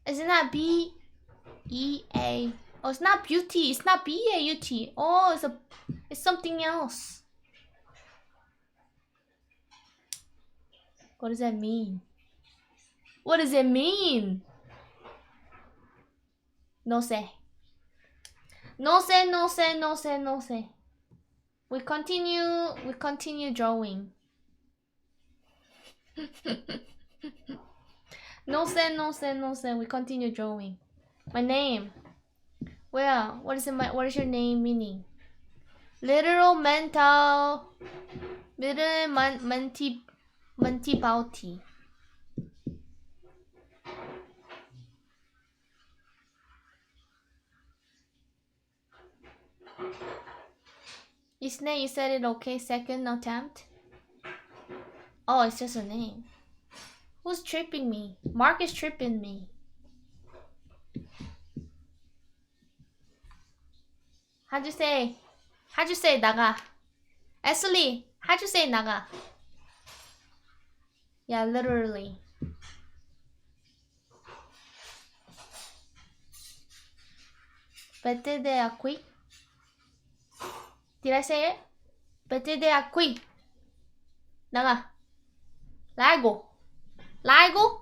Isn't that B-E-A? Oh, it's not beauty. It's not B-A-U-T. Oh, it's something else. What does that mean? What does it mean? No sé. No sé, no sé, no sé, no sé. We continue drawing. No sé, no sé, no sé. We continue drawing. My name. Well, what is your name meaning? Literal mental. Literal menti bauti. Isn't you said it okay? Second attempt. Oh, it's just a name. Who's tripping me? Mark is tripping me. How'd you say? How'd you say 나가? Ashley, how'd you say 나가? Yeah, literally. Vete de aquí. Did I say it? Vete de aquí. 나가. Largo. Largo.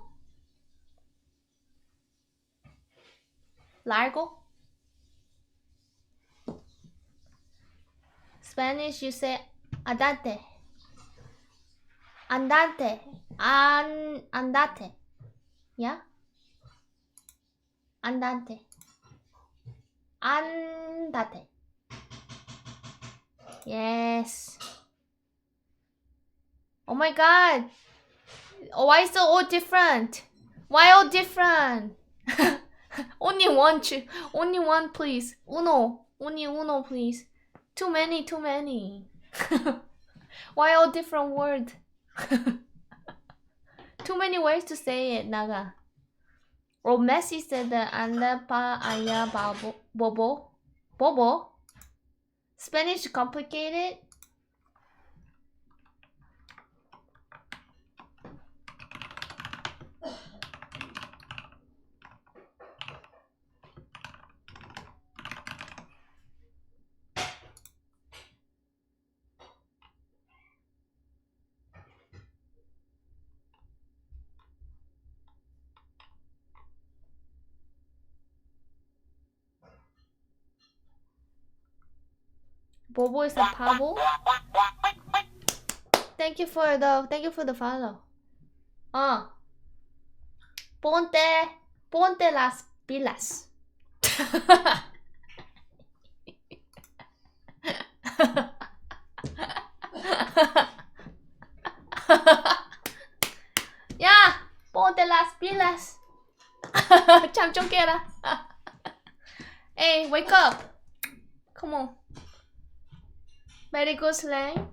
Largo. Spanish, you say andate. Andante. Andate. Yeah? Andante. Andate. Yes. Oh my god. Why is it all different? Why all different? Only one, please. Uno. Only uno, please. Too many. Why all different words? Too many ways to say it, Naga. Or Messi said the anda pa allá bobo. Bobo? Spanish complicated? Bobo is a pavo. Thank you for the follow. Ponte las pilas. Yeah, ponte las pilas. Chamchonquera. Hey, wake up. Come on. Very good slang.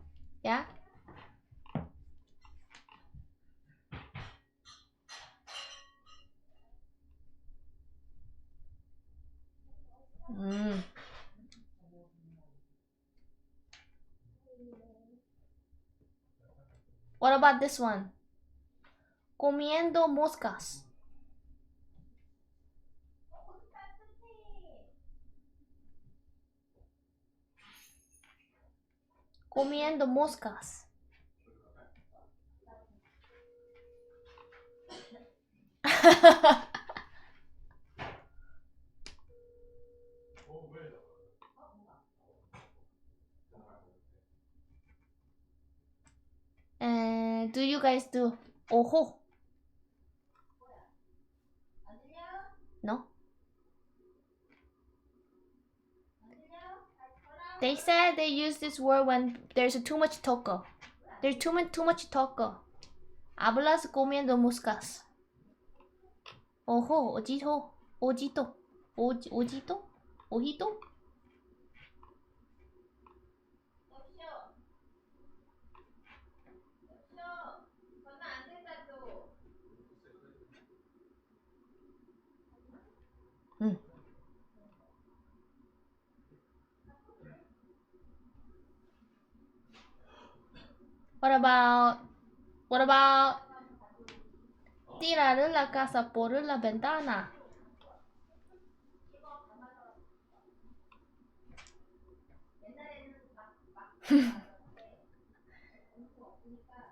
Yeah. What about this one? Comiendo moscas. Comiendo moscas. do you guys do? Oh. No? They said they use this word when there's too much toco. There's too much toco. Hablas comiendo moscas. Ojo, ojito, ojito, ojito, ojito. What about tirar la casa por la ventana?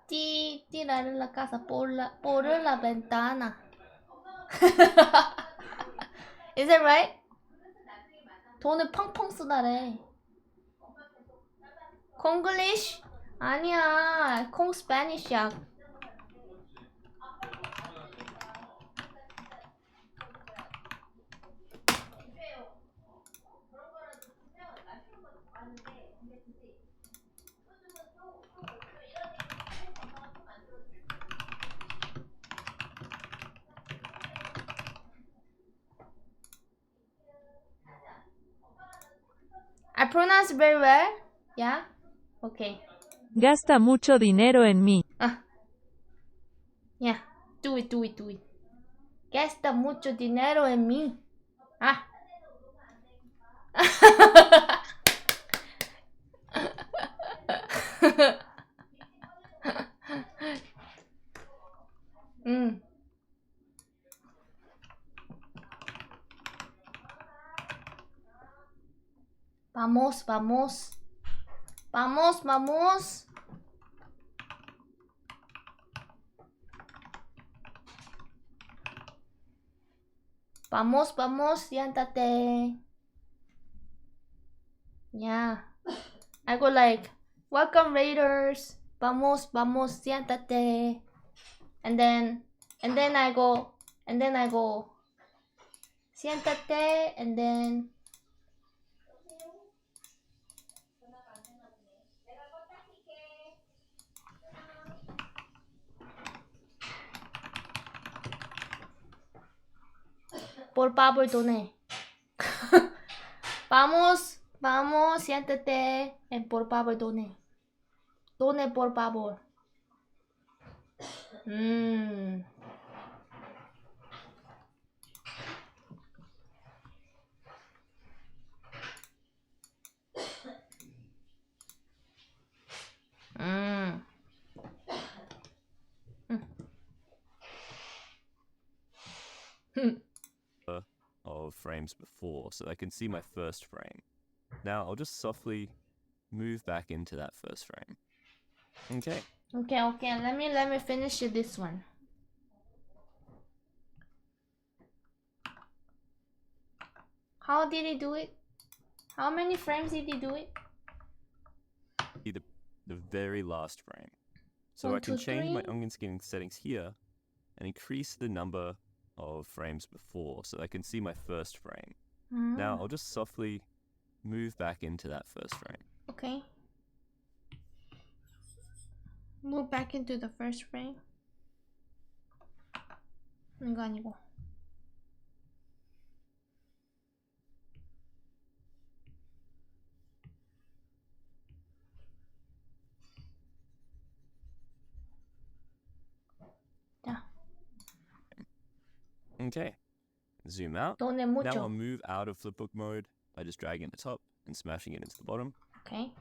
Tirar la casa por la ventana. Is that right? 돈을 펑펑 쓰다래. 콩글리쉬? 아니야, 콩 스페니쉬야. I pronounce very well? Yeah? Okay. Gasta mucho dinero en mí. Yeah, do it. Gasta mucho dinero en mí. Vamos. Vamos, siéntate. Yeah. I go like, welcome raiders. Vamos, siéntate. And then I go, siéntate, and then por favor, doné. Vamos, siéntate, and por favor, doné. Doné, por favor. Of frames before, so I can see my first frame. Now I'll just softly move back into that first frame. Okay. Let me finish this one. How did he do it? How many frames did he do it? The very last frame. So 1, I can 2, change my 3. onion skinning settings here and increase the number of frames before, so I can see my first frame. Now I'll just softly move back into that first frame. Okay. Move back into the first frame. 이거 아니고. 자. Okay. Zoom out. Donde Now mucho. I'll move out of flipbook mode by just dragging the top and smashing it into the bottom. Okay.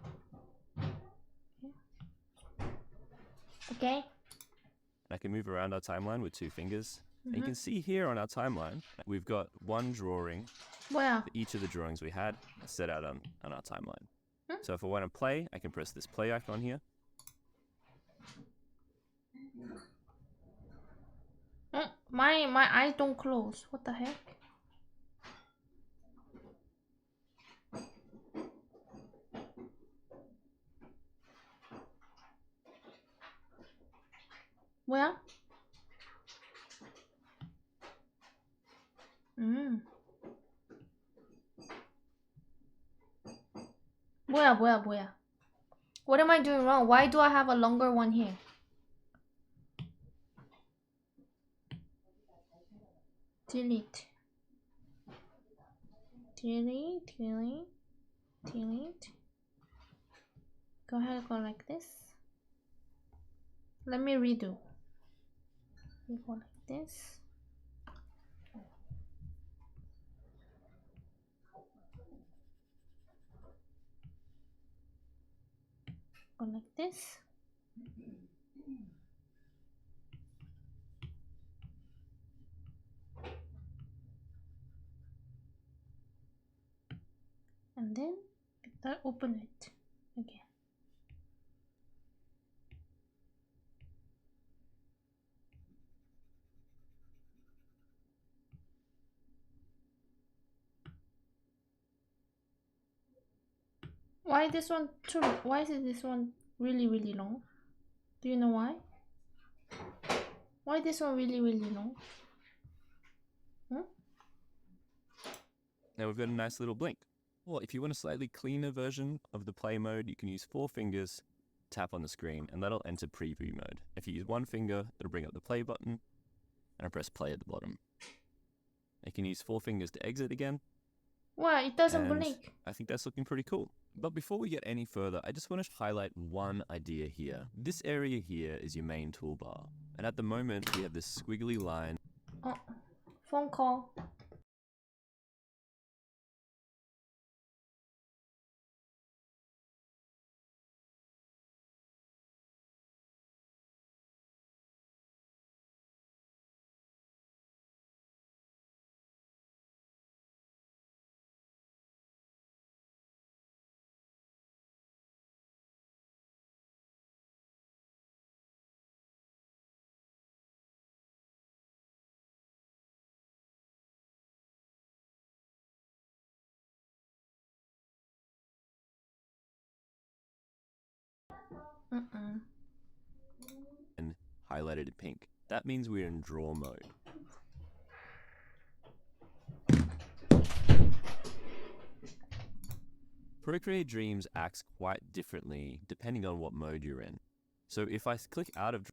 Okay. I can move around our timeline with 2 fingers. And you can see here on our timeline, we've got one drawing 뭐야? for each of the drawings we had set out on our timeline. So if I want to play, I can press this play icon here. My eyes don't close. What the heck? 뭐야? 뭐야? What am I doing wrong? Why do I have a longer one here? Delete. Go ahead, go like this. Let me redo. We go like this. Go like this. And then open it again. Why is this one really long? Do you know why? Why is this one really long? Now we've got a nice little blink. Well, if you want a slightly cleaner version of the play mode, you can use 4 fingers, tap on the screen, and that'll enter preview mode. If you use 1 finger, it'll bring up the play button, and I press play at the bottom. You can use 4 fingers to exit again. Why? It doesn't and blink. I think that's looking pretty cool. But before we get any further, I just want to highlight one idea here. This area here is your main toolbar. And at the moment, we have this squiggly line. Oh, phone call. And highlighted in pink. That means we're in draw mode. Procreate Dreams acts quite differently depending on what mode you're in. So if I click out of...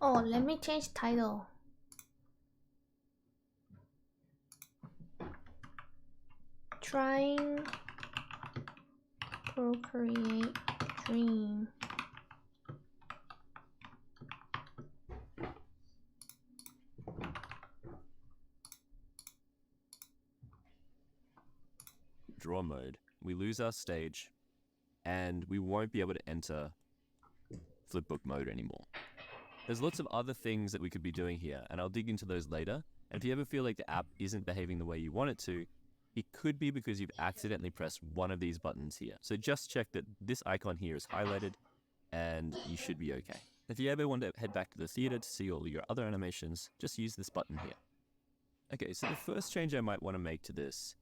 Oh, let me change title. Trying Procreate Dream. draw mode, we lose our stage, and we won't be able to enter flipbook mode anymore. There's lots of other things that we could be doing here, and I'll dig into those later. And if you ever feel like the app isn't behaving the way you want it to, it could be because you've accidentally pressed one of these buttons here. So just check that this icon here is highlighted, and you should be okay. If you ever want to head back to the theater to see all your other animations, just use this button here. Okay, so the first change I might want to make to this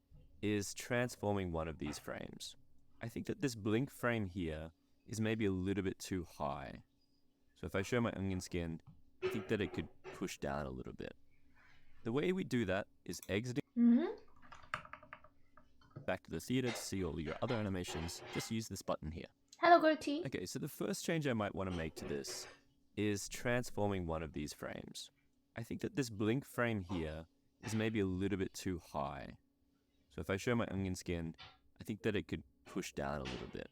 is transforming one of these frames. I think that this blink frame here is maybe a little bit too high. So if I show my onion skin, I think that it could push down a little bit. The way we do that is exiting back to the theater to see all your other animations, just use this button here. Hello, Gertie. Okay, so the first change I might want to make to this is transforming one of these frames. I think that this blink frame here is maybe a little bit too high. So if I show my onion skin, I think that it could push down a little bit.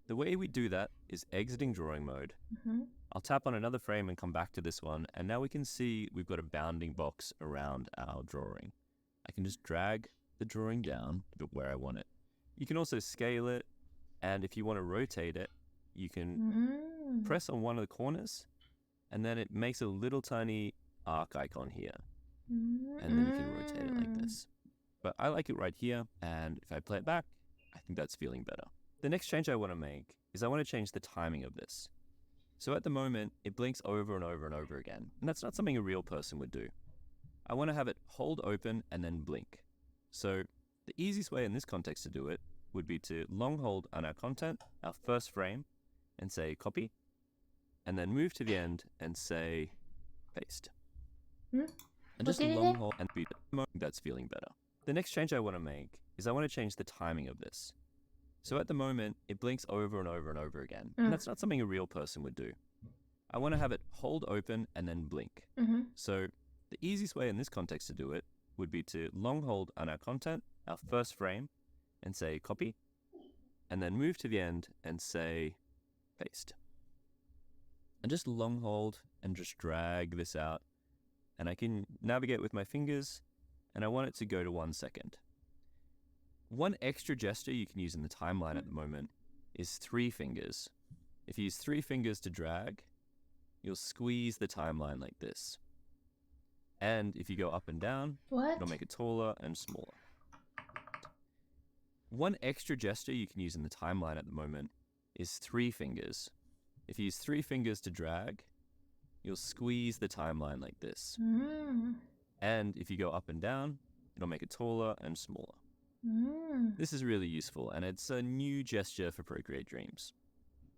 The way we do that is exiting drawing mode. I'll tap on another frame and come back to this one, and now we can see we've got a bounding box around our drawing. I can just drag the drawing down to where I want it. You can also scale it, and if you want to rotate it, you can press on one of the corners, and then it makes a little tiny arc icon here. And then you can rotate it like this. But I like it right here, and if I play it back, I think that's feeling better. The next change I want to make is I want to change the timing of this. So at the moment, it blinks over and over and over again, and that's not something a real person would do. I want to have it hold open and then blink. So the easiest way in this context to do it would be to long hold on our content, our first frame, and say copy, and then move to the end and say paste. Hmm? And What just did it long say? hold and be that's feeling better. The next change I want to make is I want to change the timing of this. So at the moment, it blinks over and over and over again. And that's not something a real person would do. I want to have it hold open and then blink. So the easiest way in this context to do it would be to long hold on our content, our first frame, and say copy, and then move to the end and say paste. And just long hold and just drag this out. And I can navigate with my fingers, and I want it to go to 1 second. One extra gesture you can use in the timeline at the moment is 3 fingers. If you use 3 fingers to drag, you'll squeeze the timeline like this. And if you go up and down, it'll make it taller and smaller. One extra gesture you can use in the timeline at the moment is 3 fingers. If you use 3 fingers to drag, you'll squeeze the timeline like this. And if you go up and down, it'll make it taller and smaller. This is really useful, and it's a new gesture for Procreate Dreams.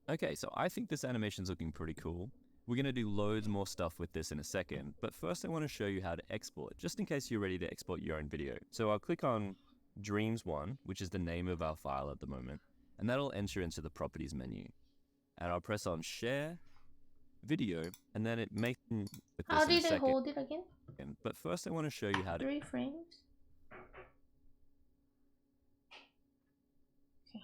Okay, so I think this animation's looking pretty cool. We're going to do loads more stuff with this in a second, but first I want to show you how to export, just in case you're ready to export your own video. So I'll click on Dreams1, which is the name of our file at the moment, and that'll enter into the Properties menu. And I'll press on Share, Video, and then it makes with this How in a did I second. hold it again? But first I want to show you how to 3 frames. Okay.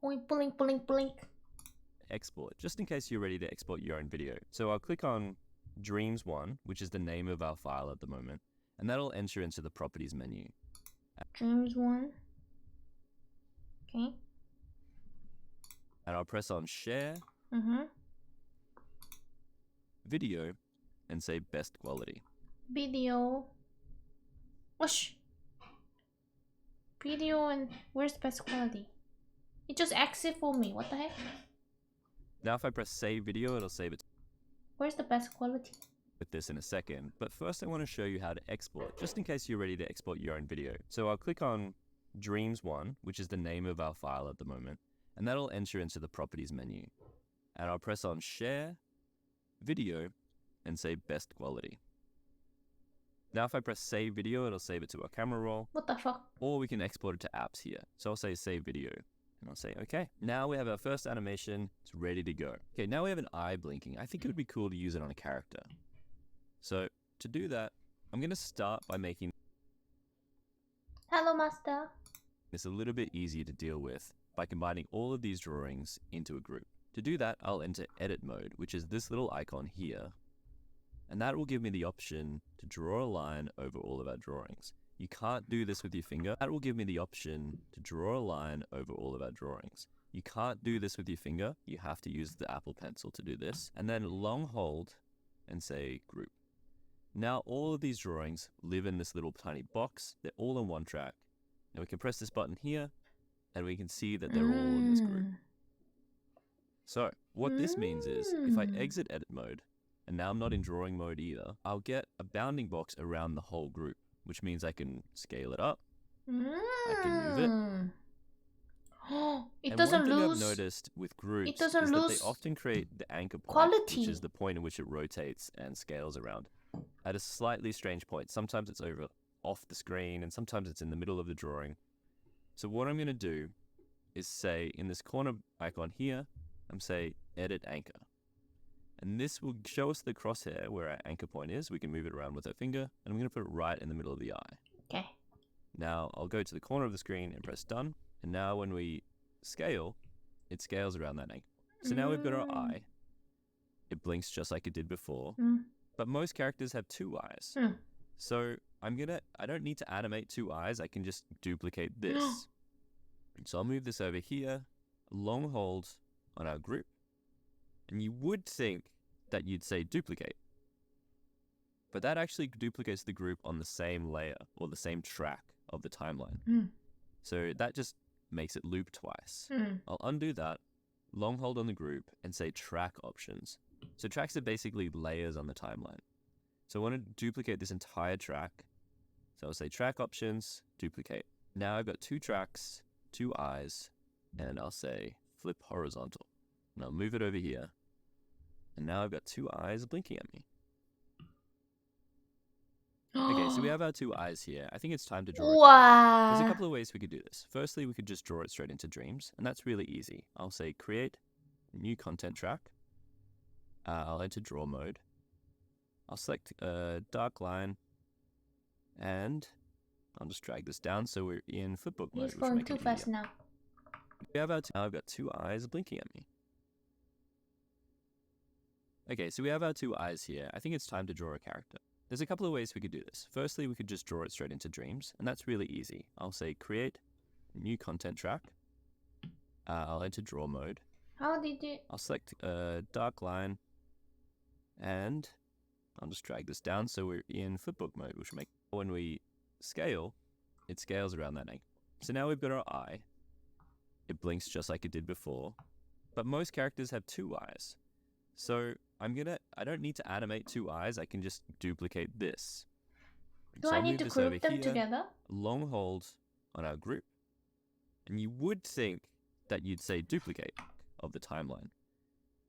Oh, blink, blink, blink. export, just in case you're ready to export your own video. So I'll click on Dreams1, which is the name of our file at the moment, and that'll enter into the Properties menu. Dreams1. Okay. And I'll press on Share, Video, and say Best Quality. Video. Whoosh. Video, and where's the best quality? It just exit for me. What the heck? Now if I press Save Video, it'll save it Where's the best quality? with this in a second. But first I want to show you how to export, just in case you're ready to export your own video. So I'll click on Dreams1, which is the name of our file at the moment, and that'll enter into the Properties menu. And I'll press on Share, Video, and say Best Quality. Now if I press Save Video, it'll save it to our camera roll, What the fuck? or we can export it to apps here. So I'll say Save Video, and I'll say OK. Now we have our first animation. It's ready to go. Okay, now we have an eye blinking. I think it would be cool to use it on a character. So to do that, I'm going to start by making Hello, master. this a little bit easier to deal with by combining all of these drawings into a group. To do that, I'll enter edit mode, which is this little icon here, and that will give me the option to draw a line over all of our drawings. You can't do this with your finger. That will give me the option to draw a line over all of our drawings. You can't do this with your finger. You have to use the Apple Pencil to do this, and then long hold and say group. Now all of these drawings live in this little tiny box. They're all in one track. And we can press this button here, and we can see that they're all in this group. So what this means is, if I exit edit mode, and now I'm not in drawing mode either, I'll get a bounding box around the whole group, which means I can scale it up, I can move it. It And doesn't one thing lose. I've noticed with groups doesn't is that lose they often create the anchor point, quality. which is the point at which it rotates and scales around, at a slightly strange point. Sometimes it's over off the screen, and sometimes it's in the middle of the drawing. So what I'm going to do is say, in this corner icon here, I'm say edit anchor. And this will show us the crosshair where our anchor point is. We can move it around with our finger, and I'm going to put it right in the middle of the eye. Okay. Now I'll go to the corner of the screen and press done. And now when we scale, it scales around that anchor. So now we've got our eye. It blinks just like it did before. But most characters have 2 eyes. So I don't need to animate 2 eyes. I can just duplicate this. So I'll move this over here, long hold on our group. And you would think that you'd say duplicate. But that actually duplicates the group on the same layer or the same track of the timeline. So that just makes it loop twice. I'll undo that, long hold on the group, and say track options. So tracks are basically layers on the timeline. So I want to duplicate this entire track, So I'll say track options, duplicate. Now I've got 2 tracks, 2 eyes, and I'll say flip horizontal. And I'll move it over here. And now I've got 2 eyes blinking at me. Okay, so we have our 2 eyes here. I think it's time to draw it. There's a Wow. couple of ways we could do this. Firstly, we could just draw it straight into Dreams, and that's really easy. I'll say create new content track. I'll enter draw mode. I'll select a dark line, and I'll just drag this down so we're in flipbook mode. He's which will going make too it fast easier. now. We have now I've got 2 eyes blinking at me. Okay, so we have our 2 eyes here. I think it's time to draw a character. There's a couple of ways we could do this. Firstly, we could just draw it straight into Dreams, and that's really easy. I'll say create new content track. I'll enter draw mode. How did you? I'll select a dark line, and I'll just drag this down so we're in flipbook mode, which will make when we scale, it scales around that angle. So now we've got our eye. It blinks just like it did before, but most characters have 2 eyes. So I don't need to animate 2 eyes, I can just duplicate this. Do So I I'll need move to this over group them here, together? long hold on our group. And you would think that you'd say duplicate of the timeline.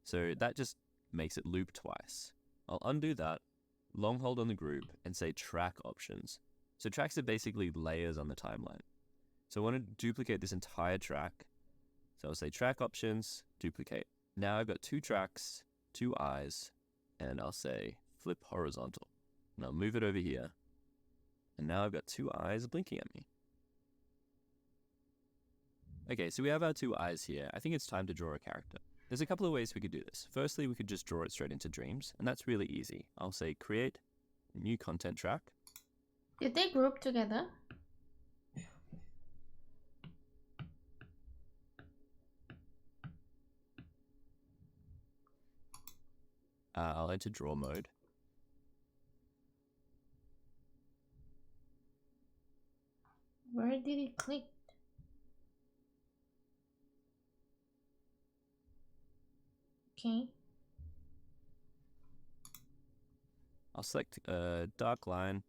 So that just makes it loop twice. I'll undo that, long hold on the group, and say track options. So tracks are basically layers on the timeline. So I want to duplicate this entire track. So I'll say track options, duplicate. Now I've got 2 tracks, 2 eyes, and I'll say flip horizontal. And I'll move it over here. And now I've got 2 eyes blinking at me. Okay, so we have our 2 eyes here. I think it's time to draw a character. There's a couple of ways we could do this. Firstly, we could just draw it straight into Dreams, and that's really easy. I'll say create new content track. Did they group together? I'll enter draw mode. Where did it click? Okay. I'll select a dark line,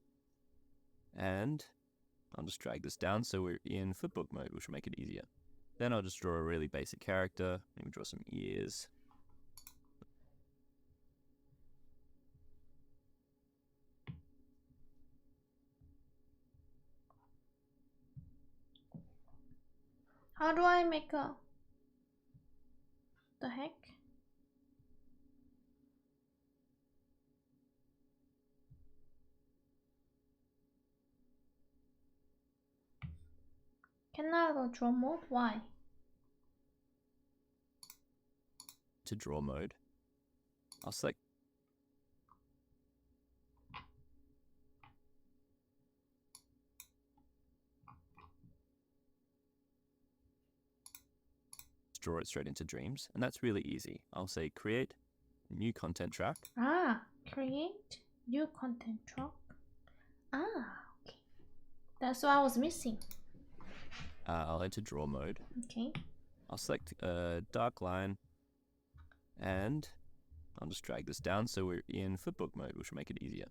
and I'll just drag this down so we're in flipbook mode, which will make it easier. Then I'll just draw a really basic character. Maybe draw some ears. How do I make a... The heck? Cannot go draw mode? Why? To draw mode. I'll select draw it straight into Dreams, and that's really easy. I'll say create new content track. Create new content track. Okay. That's what I was missing. I'll enter draw mode. Okay. I'll select a dark line, and I'll just drag this down so we're in flipbook mode, which will make it easier.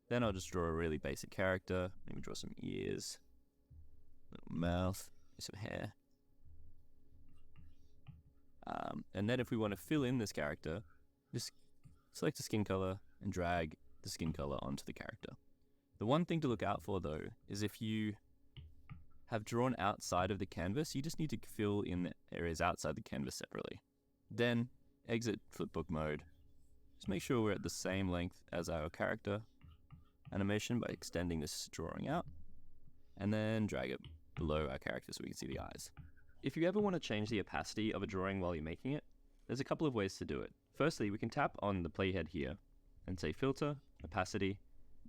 Then I'll just draw a really basic character. Maybe draw some ears, little mouth, some hair. And then if we want to fill in this character, just select a skin color and drag the skin color onto the character. The one thing to look out for though is if you have drawn outside of the canvas, you just need to fill in the areas outside the canvas separately. Then exit flipbook mode. Just make sure we're at the same length as our character animation by extending this drawing out, and then drag it below our character so we can see the eyes. If you ever want to change the opacity of a drawing while you're making it, there's a couple of ways to do it. Firstly, we can tap on the playhead here and say filter, opacity,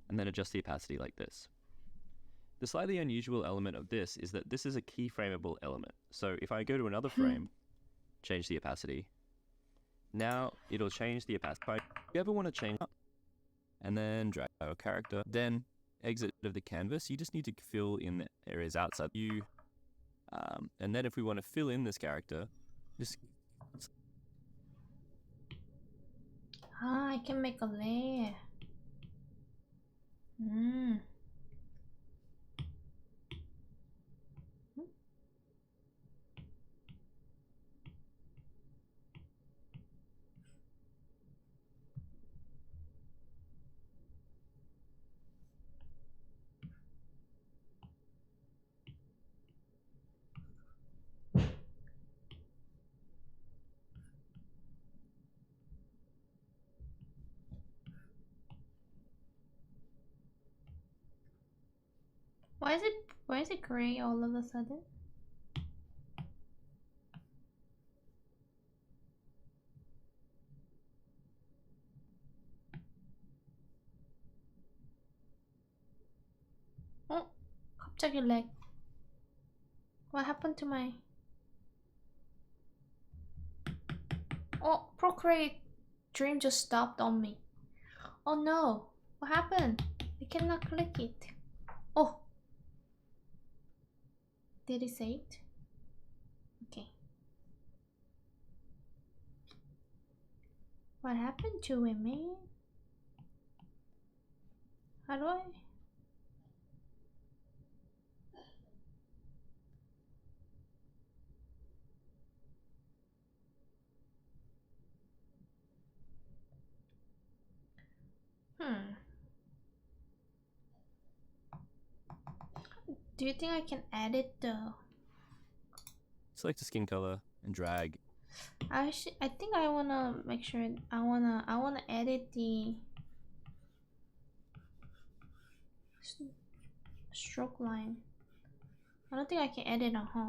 and then adjust the opacity like this. The slightly unusual element of this is that this is a keyframeable element. So if I go to another frame, change the opacity, now it'll change the opacity. If you ever want to change it, and then drag our character, then exit of the canvas, you just need to fill in the areas outside you. And then if we want to fill in this character, just I can make a layer. Why is it gray all of a sudden? 어? 갑자기 렉. What happened to my... Oh, Procreate Dream just stopped on me. Oh no, what happened? I cannot click it. Oh, did it save? Okay. What happened to it, man? How do I... Do you think I can edit the... Select a skin color and drag. I think I wanna make sure I wanna edit the stroke line. I don't think I can edit on huh?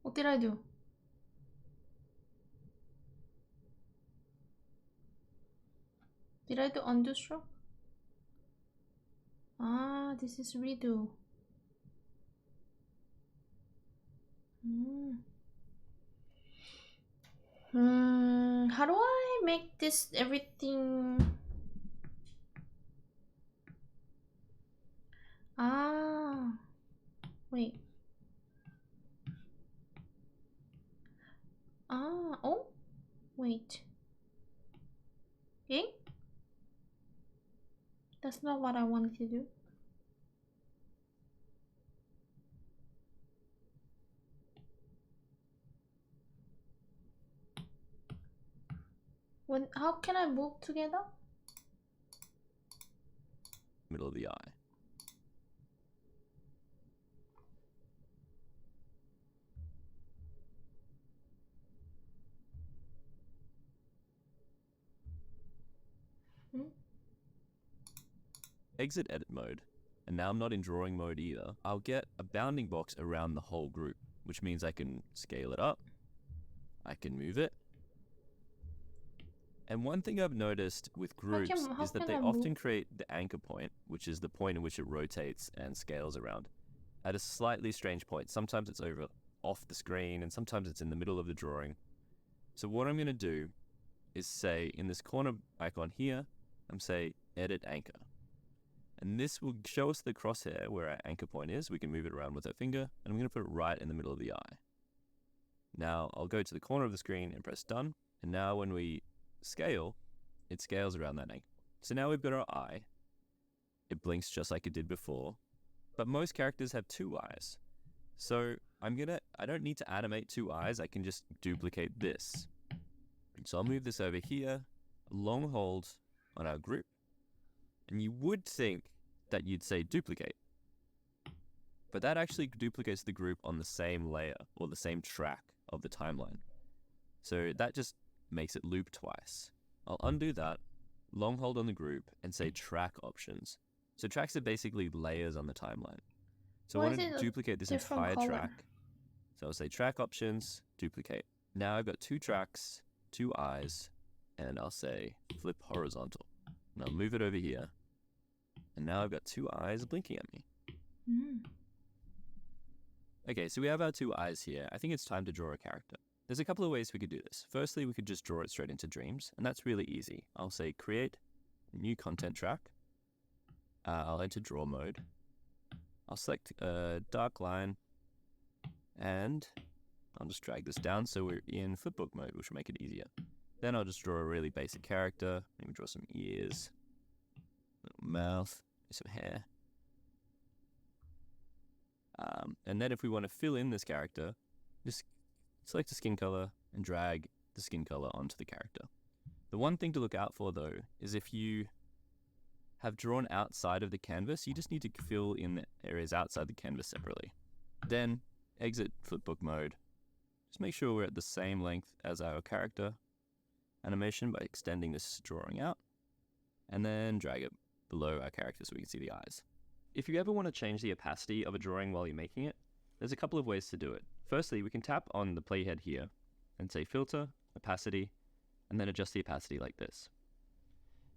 What did I do? Did I do undo stroke? Ah, this is redo. How do I make this everything? Ah, wait. Ah, oh, wait. Okay? That's not what I wanted to do. How can I move together? Middle of the eye. Exit edit mode. And now I'm not in drawing mode either. I'll get a bounding box around the whole group, which means I can scale it up. I can move it. And one thing I've noticed with groups is that they often create the anchor point, which is the point in which it rotates and scales around, at a slightly strange point. Sometimes it's over off the screen and sometimes it's in the middle of the drawing. So what I'm going to do is say in this corner icon here, I'm say edit anchor. And this will show us the crosshair where our anchor point is. We can move it around with our finger, and I'm going to put it right in the middle of the eye. Now I'll go to the corner of the screen and press done. And now when we scale, it scales around that anchor. So now we've got our eye. It blinks just like it did before, but most characters have two eyes. So I don't need to animate two eyes. I can just duplicate this. So I'll move this over here, long hold on our group. And you would think that you'd say duplicate, but that actually duplicates the group on the same layer or the same track of the timeline. So that just makes it loop twice. I'll undo that, long hold on the group, and say track options. So tracks are basically layers on the timeline. So I Why want is to it a duplicate this different entire color? track. So I'll say track options, duplicate. Now I've got 2 tracks, 2 eyes, and I'll say flip horizontal. And I'll move it over here. And now I've got 2 eyes blinking at me. Mm. Okay, so we have our 2 eyes here. I think it's time to draw a character. There's a couple of ways we could do this. Firstly, we could just draw it straight into Dreams, and that's really easy. I'll say create new content track. I'll enter draw mode. I'll select a dark line, and I'll just drag this down so we're in flipbook mode, which will make it easier. Then I'll just draw a really basic character. Maybe draw some ears, little mouth, some hair. And then if we want to fill in this character, just select a skin color and drag the skin color onto the character. The one thing to look out for though is if you have drawn outside of the canvas, you just need to fill in the areas outside the canvas separately. Then exit flipbook mode. Just make sure we're at the same length as our character animation by extending this drawing out, and then drag it below our character so we can see the eyes. If you ever want to change the opacity of a drawing while you're making it, there's a couple of ways to do it. Firstly, we can tap on the playhead here and say filter, opacity, and then adjust the opacity like this.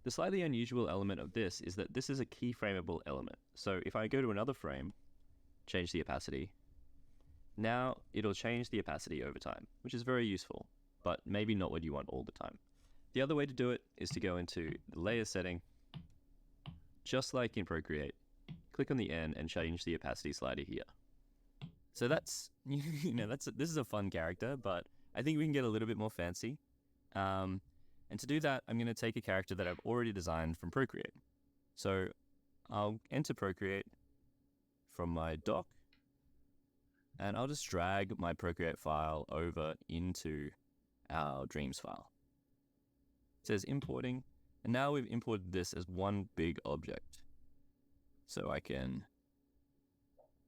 The slightly unusual element of this is that this is a keyframeable element. So if I go to another frame, change the opacity, now it'll change the opacity over time, which is very useful, but maybe not what you want all the time. The other way to do it is to go into the layer setting, just like in Procreate, click on the N and change the opacity slider here. So that's, this is a fun character, but I think we can get a little bit more fancy. And to do that, I'm going to take a character that I've already designed from Procreate. So I'll enter Procreate from my dock, and I'll just drag my Procreate file over into our Dreams file. It says importing, and now we've imported this as one big object. So I can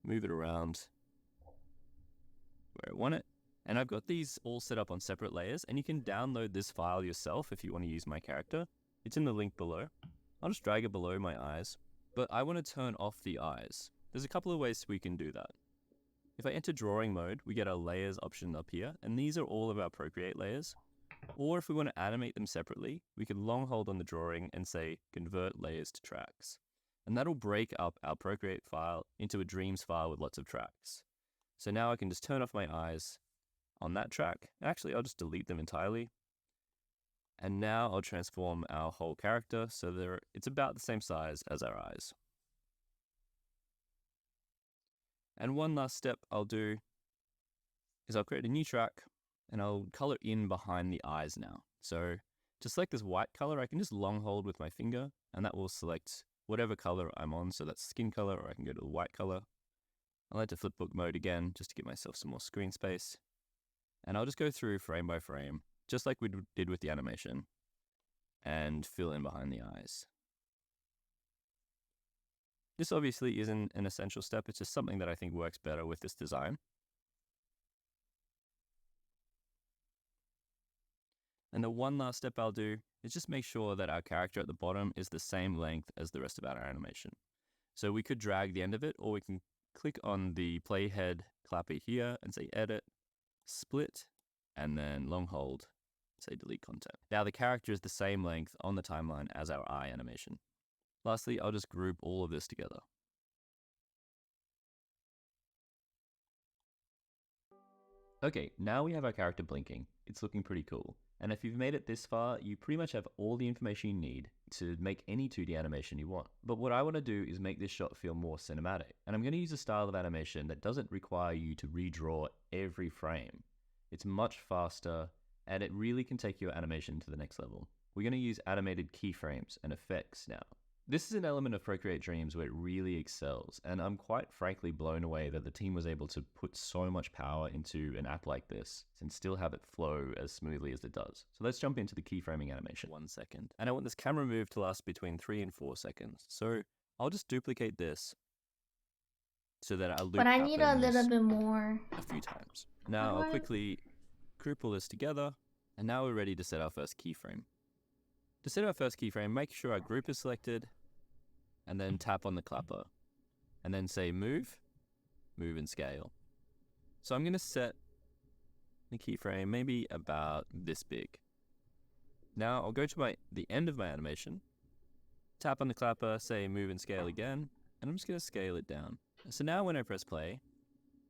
move it around where I want it. And I've got these all set up on separate layers, and you can download this file yourself if you want to use my character. It's in the link below. I'll just drag it below my eyes, but I want to turn off the eyes. There's a couple of ways we can do that. If I enter drawing mode, we get our layers option up here, and these are all of our Procreate layers. Or if we want to animate them separately, we can long hold on the drawing and say convert layers to tracks. And that'll break up our Procreate file into a Dreams file with lots of tracks. So now I can just turn off my eyes on that track. Actually, I'll just delete them entirely. And now I'll transform our whole character so it's about the same size as our eyes. And one last step I'll do is I'll create a new track and I'll color in behind the eyes now. So to select this white color, I can just long hold with my finger and that will select whatever color I'm on. So that's skin color, or I can go to the white color. I'll enter flipbook mode again just to give myself some more screen space. And I'll just go through frame by frame, just like we did with the animation, and fill in behind the eyes. This obviously isn't an essential step, it's just something that I think works better with this design. And the one last step I'll do is just make sure that our character at the bottom is the same length as the rest of our animation. So we could drag the end of it, or we can click on the playhead clapper here and say edit, split, and then long hold, say delete content. Now the character is the same length on the timeline as our eye animation. Lastly, I'll just group all of this together. Okay, now we have our character blinking. It's looking pretty cool. And if you've made it this far, you pretty much have all the information you need to make any 2D animation you want. But what I want to do is make this shot feel more cinematic. And I'm going to use a style of animation that doesn't require you to redraw every frame. It's much faster, and it really can take your animation to the next level. We're going to use animated keyframes and effects now. This is an element of Procreate Dreams where it really excels, and I'm quite frankly blown away that the team was able to put so much power into an app like this and still have it flow as smoothly as it does. So let's jump into the keyframing animation. 1 second. And I want this camera move to last between 3 and 4 seconds. So I'll just duplicate this so that our loop But I need a happens little bit more. a few times. Now I'll quickly group all this together And now we're ready to set our first keyframe. To set our first keyframe, make sure our group is selected, and then tap on the clapper. And then say move, move and scale. So I'm going to set the keyframe maybe about this big. Now I'll go to the end of my animation, tap on the clapper, say move and scale again, and I'm just going to scale it down. So now when I press play,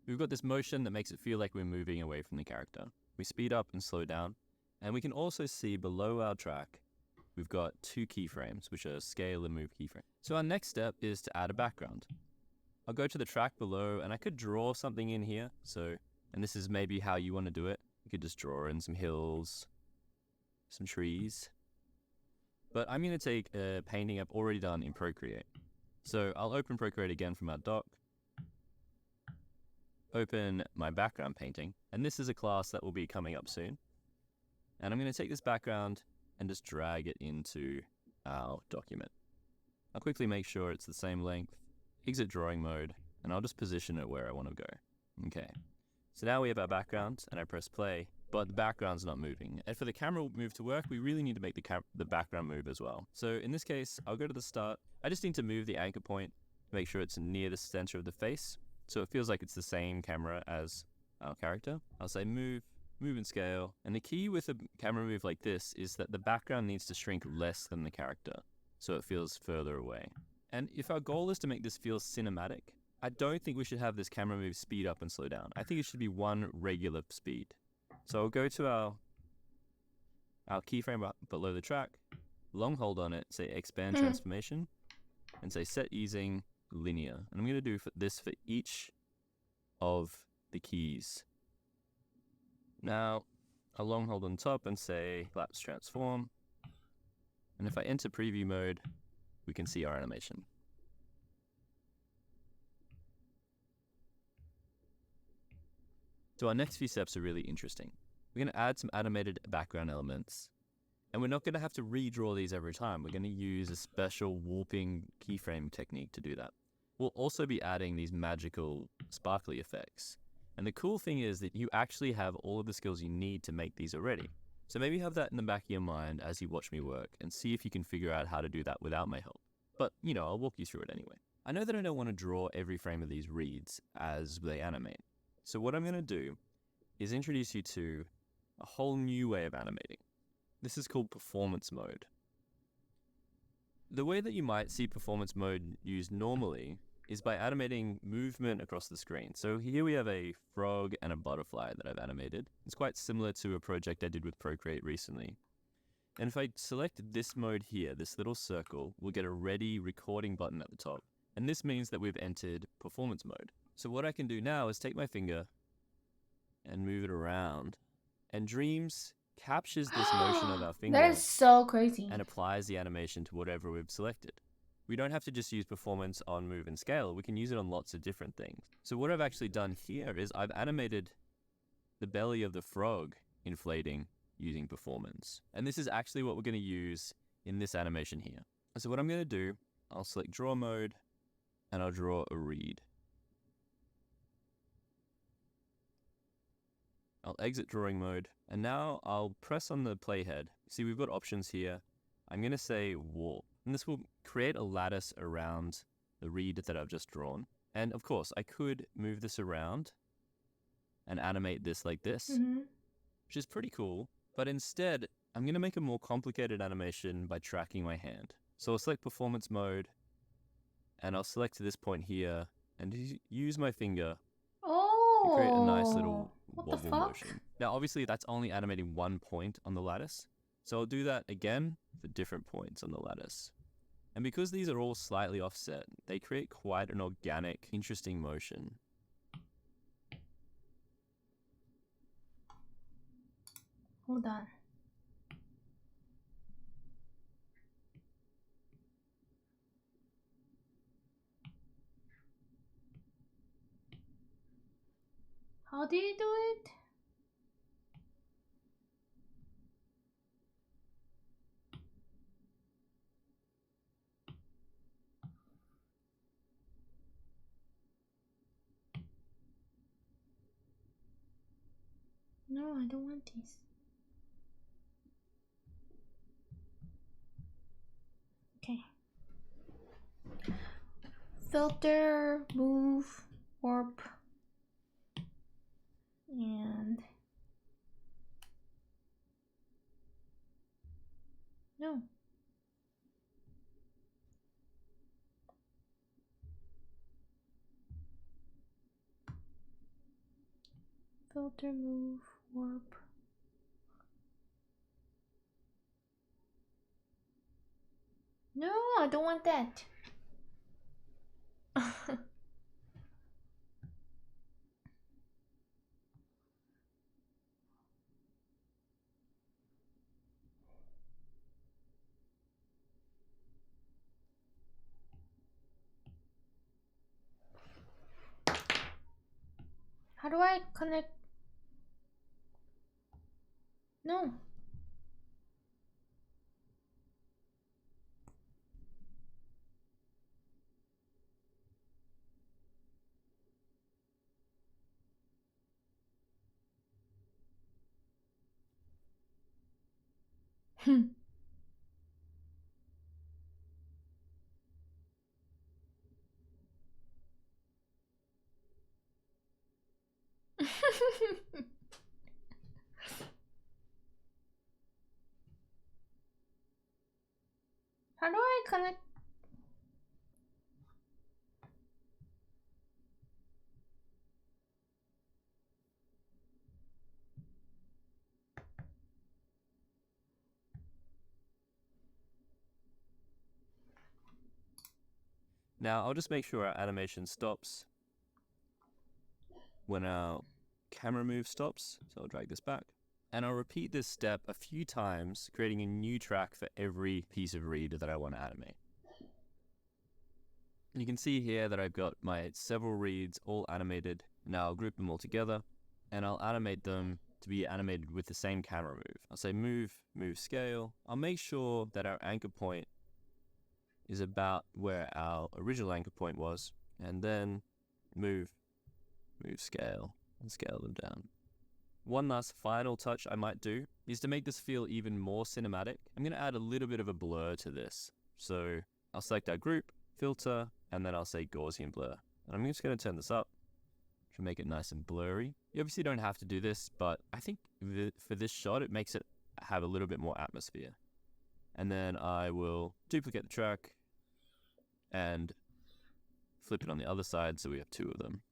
we've got this motion that makes it feel like we're moving away from the character. We speed up and slow down, and we can also see below our track, we've got 2 keyframes, which are scale and move keyframes. So our next step is to add a background. I'll go to the track below, and I could draw something in here. And this is maybe how you want to do it. You could just draw in some hills, some trees. But I'm going to take a painting I've already done in Procreate. So I'll open Procreate again from our dock, open my background painting, and this is a class that will be coming up soon. And I'm going to take this background and just drag it into our document. I'll quickly make sure it's the same length, exit drawing mode, and I'll just position it where I want to go. Okay, so now we have our background, and I press play, but the background's not moving. And for the camera move to work, we really need to make the background move as well. So in this case, I'll go to the start. I just need to move the anchor point to make sure it's near the center of the face, so it feels like it's the same camera as our character. I'll say move, move and scale. And the key with a camera move like this is that the background needs to shrink less than the character, so it feels further away. And if our goal is to make this feel cinematic, I don't think we should have this camera move speed up and slow down. I think it should be one regular speed. So I'll go to our keyframe up below the track, long hold on it, say expand transformation, and say set easing linear. And I'm going to do this for each of the keys. Now, I'll long hold on top and say lapse transform. And if I enter preview mode, we can see our animation. So our next few steps are really interesting. We're going to add some animated background elements, and we're not going to have to redraw these every time. We're going to use a special warping keyframe technique to do that. We'll also be adding these magical sparkly effects. And the cool thing is that you actually have all of the skills you need to make these already. So maybe have that in the back of your mind as you watch me work and see if you can figure out how to do that without my help. But, I'll walk you through it anyway. I know that I don't want to draw every frame of these reads as they animate. So what I'm going to do is introduce you to a whole new way of animating. This is called performance mode. The way that you might see performance mode used normally is by animating movement across the screen. So here we have a frog and a butterfly that I've animated. It's quite similar to a project I did with Procreate recently. And if I select this mode here, this little circle, we'll get a ready recording button at the top. And this means that we've entered performance mode. So what I can do now is take my finger and move it around. And Dreams captures this motion of our finger That is so crazy. and applies the animation to whatever we've selected. We don't have to just use performance on move and scale. We can use it on lots of different things. So what I've actually done here is I've animated the belly of the frog inflating using performance. And this is actually what we're going to use in this animation here. So what I'm going to do, I'll select draw mode and I'll draw a reed. I'll exit drawing mode, and now I'll press on the playhead. See, we've got options here. I'm going to say warp, and this will create a lattice around the reed that I've just drawn. And of course, I could move this around and animate this like this, which is pretty cool. But instead, I'm going to make a more complicated animation by tracking my hand. So I'll select performance mode, and I'll select this point here, and use my finger to create a nice little wobble motion. Now, obviously, that's only animating one point on the lattice. So I'll do that again for different points on the lattice. And because these are all slightly offset, they create quite an organic, interesting motion. Hold on. How do you do it? No, I don't want this. filter, move, warp, and no. Filter, move, warp. No, I don't want that. How do I connect? No. How do I connect? Now I'll just make sure our animation stops when our camera move stops. So I'll drag this back. And I'll repeat this step a few times, creating a new track for every piece of read that I want to animate. You can see here that I've got my several reads all animated. Now I'll group them all together and I'll animate them to be animated with the same camera move. I'll say move, move scale. I'll make sure that our anchor point is about where our original anchor point was, and then move, move scale, and scale them down. One last final touch I might do is to make this feel even more cinematic. I'm going to add a little bit of a blur to this. So I'll select our group, filter, and then I'll say Gaussian blur. And I'm just going to turn this up to make it nice and blurry. You obviously don't have to do this, but I think for this shot, it makes it have a little bit more atmosphere. And then I will duplicate the track and flip it on the other side so we have two of them.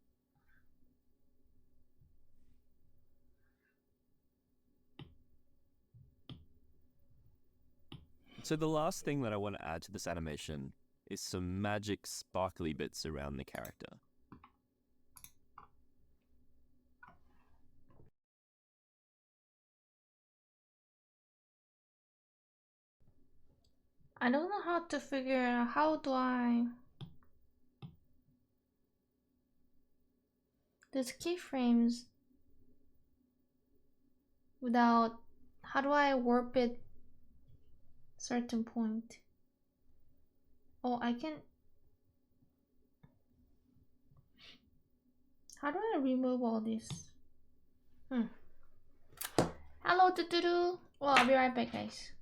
So the last thing that I want to add to this animation is some magic sparkly bits around the character. I don't know how to figure out how do I. There's keyframes without. How do I warp it? Certain point. Oh, I can. How do I remove all this? Hello, Tutu. Well, I'll be right back, guys.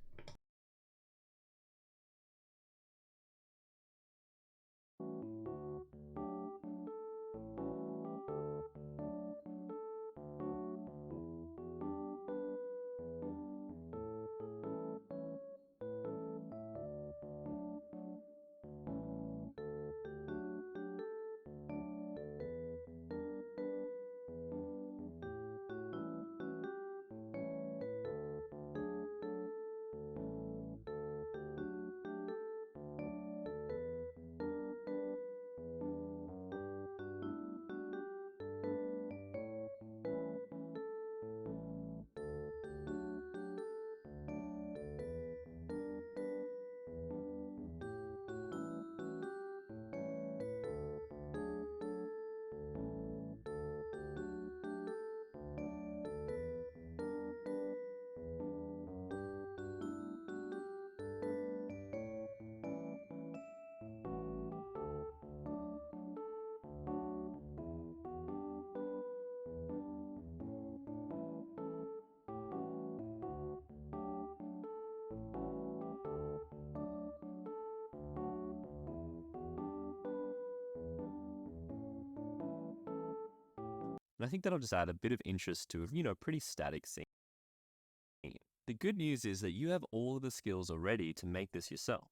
And I think that'll just add a bit of interest to a pretty static scene. The good news is that you have all of the skills already to make this yourself.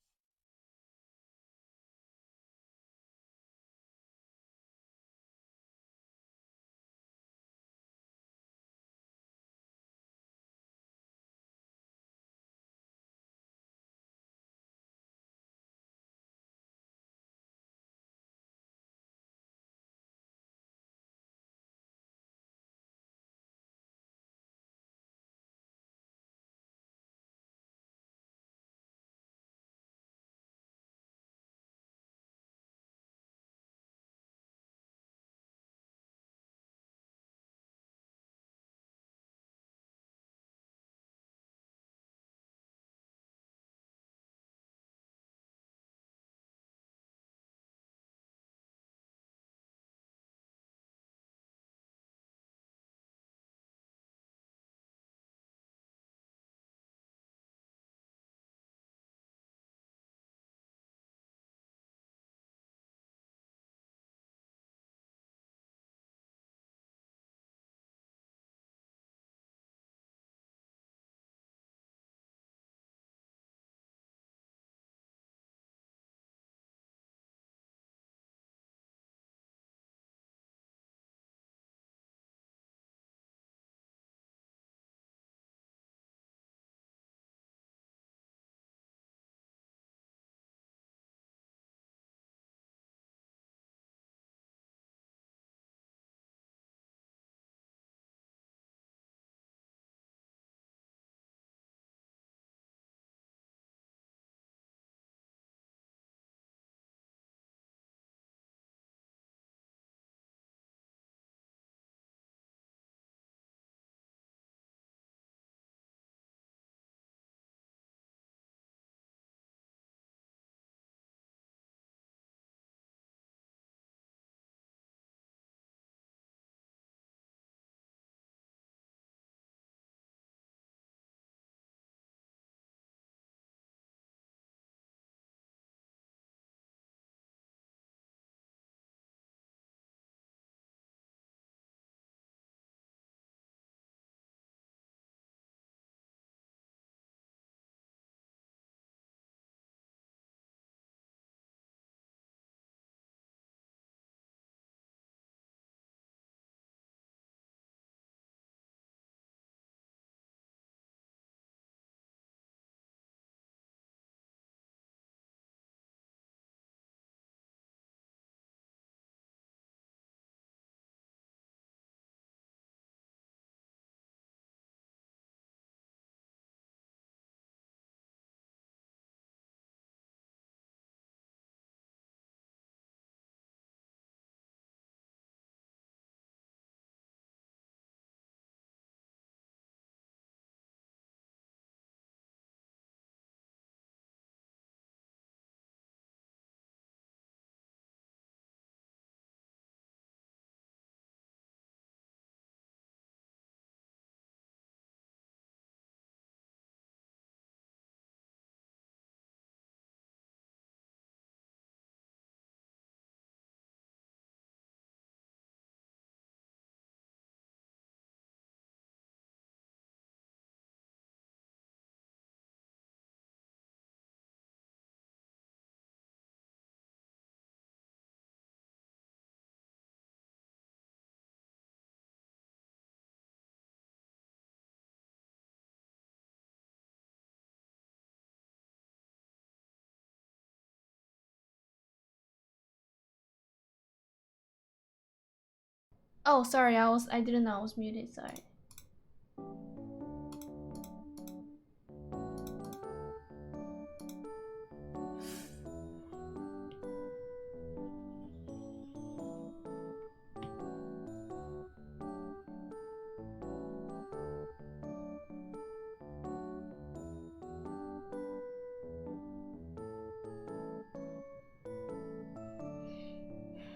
Oh, sorry, I didn't know I was muted. Sorry.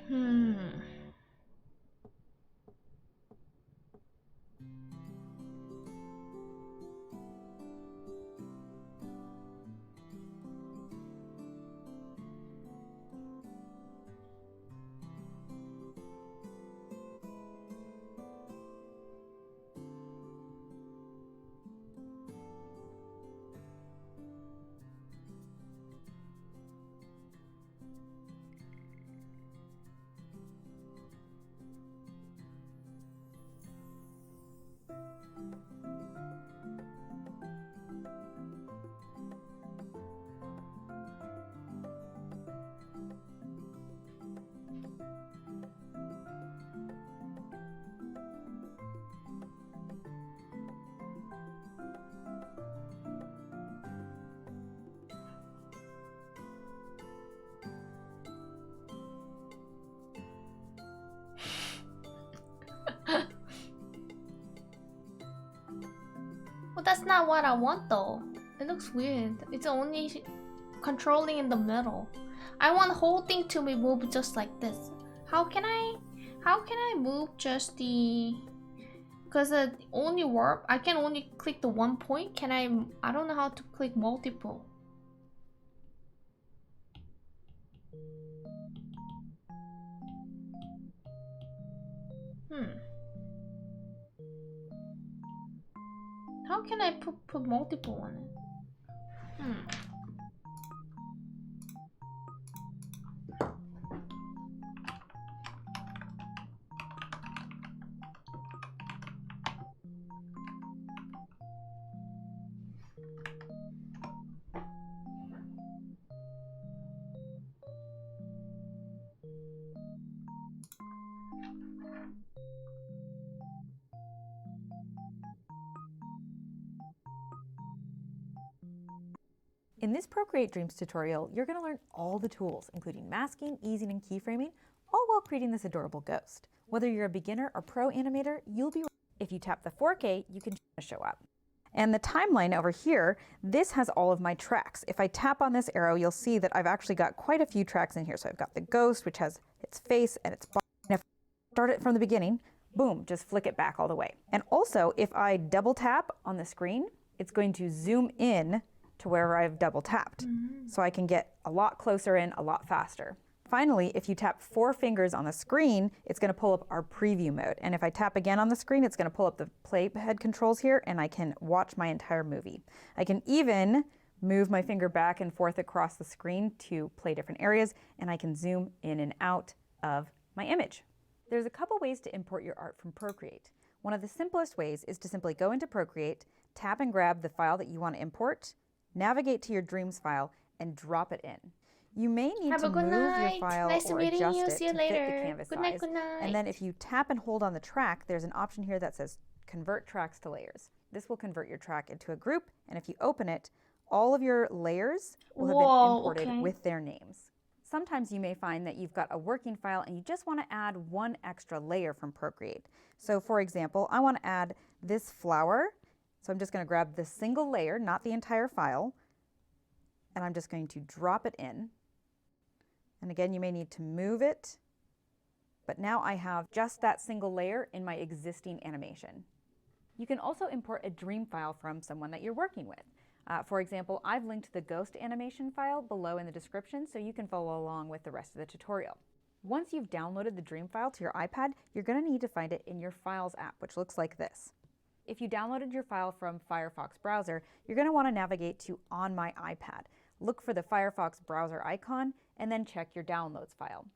Hmm. But that's not what I want though. It looks weird. It's only controlling in the middle. I want the whole thing to be moved just like this. How can I move just the... Because it only warp, I can only click the one point. Can I don't know how to click multiple. How can I put multiple on it? In this Procreate Dreams tutorial, you're going to learn all the tools, including masking, easing, and keyframing, all while creating this adorable ghost. Whether you're a beginner or pro animator, you'll be... If you tap the 4K, you can show up. And the timeline over here, this has all of my tracks. If I tap on this arrow, you'll see that I've actually got quite a few tracks in here. So I've got the ghost, which has its face and its body. And if I start it from the beginning, boom, just flick it back all the way. And also, if I double tap on the screen, it's going to zoom in to where I've double tapped. So I can get a lot closer in a lot faster. Finally, if you tap 4 fingers on the screen, it's going to pull up our preview mode. And if I tap again on the screen, it's going to pull up the playhead controls here, and I can watch my entire movie. I can even move my finger back and forth across the screen to play different areas, and I can zoom in and out of my image. There's a couple ways to import your art from Procreate. One of the simplest ways is to simply go into Procreate, tap and grab the file that you want to import, navigate to your Dreams file, and drop it in. You may need to move your file or adjust it to fit the canvas size. And then if you tap and hold on the track, there's an option here that says Convert Tracks to Layers. This will convert your track into a group, and if you open it, all of your layers will have been imported with their names. Sometimes you may find that you've got a working file and you just want to add one extra layer from Procreate. So for example, I want to add this flower. So I'm just going to grab this single layer, not the entire file, and I'm just going to drop it in. And again, you may need to move it, but now I have just that single layer in my existing animation. You can also import a dream file from someone that you're working with. For example, I've linked the ghost animation file below in the description so you can follow along with the rest of the tutorial. Once you've downloaded the dream file to your iPad, you're going to need to find it in your Files app, which looks like this. If you downloaded your file from Firefox browser, you're going to want to navigate to On My iPad. Look for the Firefox browser icon and then check your downloads file.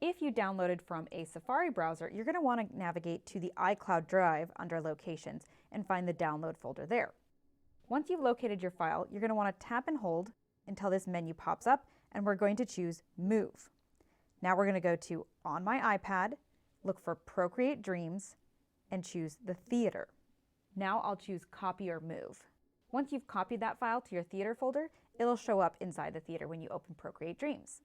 If you downloaded from a Safari browser, you're going to want to navigate to the iCloud drive under Locations and find the download folder there. Once you've located your file, you're going to want to tap and hold until this menu pops up, and we're going to choose Move. Now we're going to go to On My iPad, look for Procreate Dreams, and choose the theater. Now I'll choose Copy or Move. Once you've copied that file to your theater folder, it'll show up inside the theater when you open Procreate Dreams.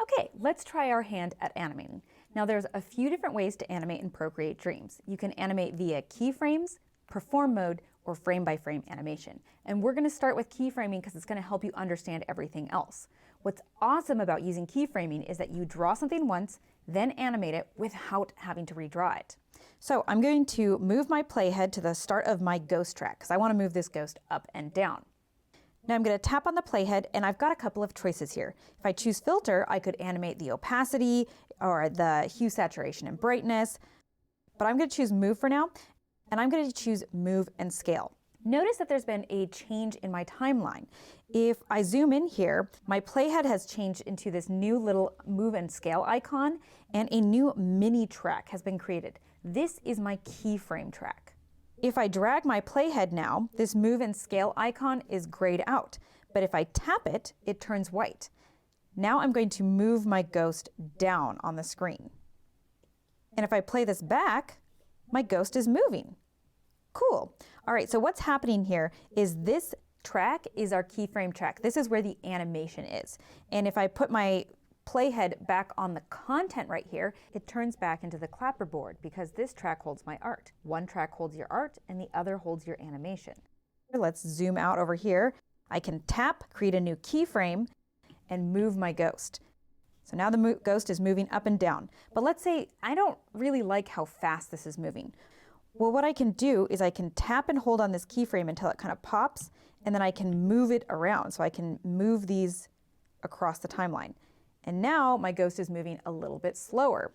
Okay, let's try our hand at animating. Now there's a few different ways to animate in Procreate Dreams. You can animate via keyframes, perform mode, or frame-by-frame animation. And we're going to start with keyframing because it's going to help you understand everything else. What's awesome about using keyframing is that you draw something once, then animate it without having to redraw it. So I'm going to move my playhead to the start of my ghost track because I want to move this ghost up and down. Now I'm going to tap on the playhead, and I've got a couple of choices here. If I choose filter, I could animate the opacity or the hue, saturation, and brightness, but I'm going to choose move for now, and I'm going to choose move and scale. Notice that there's been a change in my timeline. If I zoom in here, my playhead has changed into this new little move and scale icon, and a new mini track has been created. This is my keyframe track. If I drag my playhead now, this move and scale icon is grayed out, but if I tap it, it turns white. Now I'm going to move my ghost down on the screen. And if I play this back, my ghost is moving. Cool. All right, so what's happening here is this track is our keyframe track. This is where the animation is. And if I put my playhead back on the content right here, it turns back into the clapperboard because this track holds my art. One track holds your art and the other holds your animation. Let's zoom out over here. I can tap, create a new keyframe, and move my ghost. So now the ghost is moving up and down. But let's say I don't really like how fast this is moving. Well, what I can do is I can tap and hold on this keyframe until it kind of pops, and then I can move it around. So I can move these across the timeline. And now my ghost is moving a little bit slower.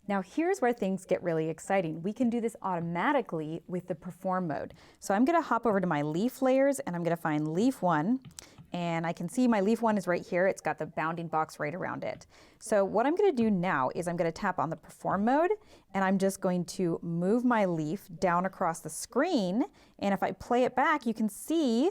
Now here's where things get really exciting. We can do this automatically with the perform mode. So I'm gonna hop over to my leaf layers and I'm gonna find leaf 1. And I can see my leaf 1 is right here. It's got the bounding box right around it. So what I'm gonna do now is I'm gonna tap on the perform mode and I'm just going to move my leaf down across the screen. And if I play it back, you can see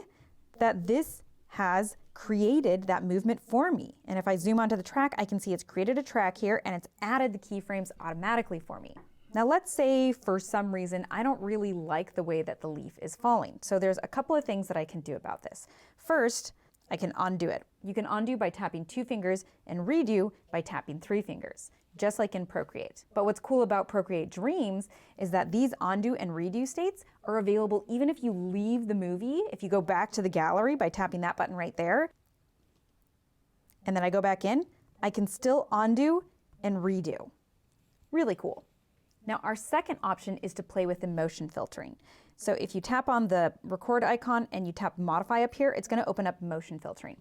that this has created that movement for me. And if I zoom onto the track, I can see it's created a track here and it's added the keyframes automatically for me. Now let's say for some reason I don't really like the way that the leaf is falling. So there's a couple of things that I can do about this. First, I can undo it. You can undo by tapping 2 fingers and redo by tapping 3 fingers, just like in Procreate. But what's cool about Procreate Dreams is that these undo and redo states are available even if you leave the movie. If you go back to the gallery by tapping that button right there, and then I go back in, I can still undo and redo. Really cool. Now our second option is to play with the motion filtering. So if you tap on the record icon and you tap modify up here, it's going to open up motion filtering.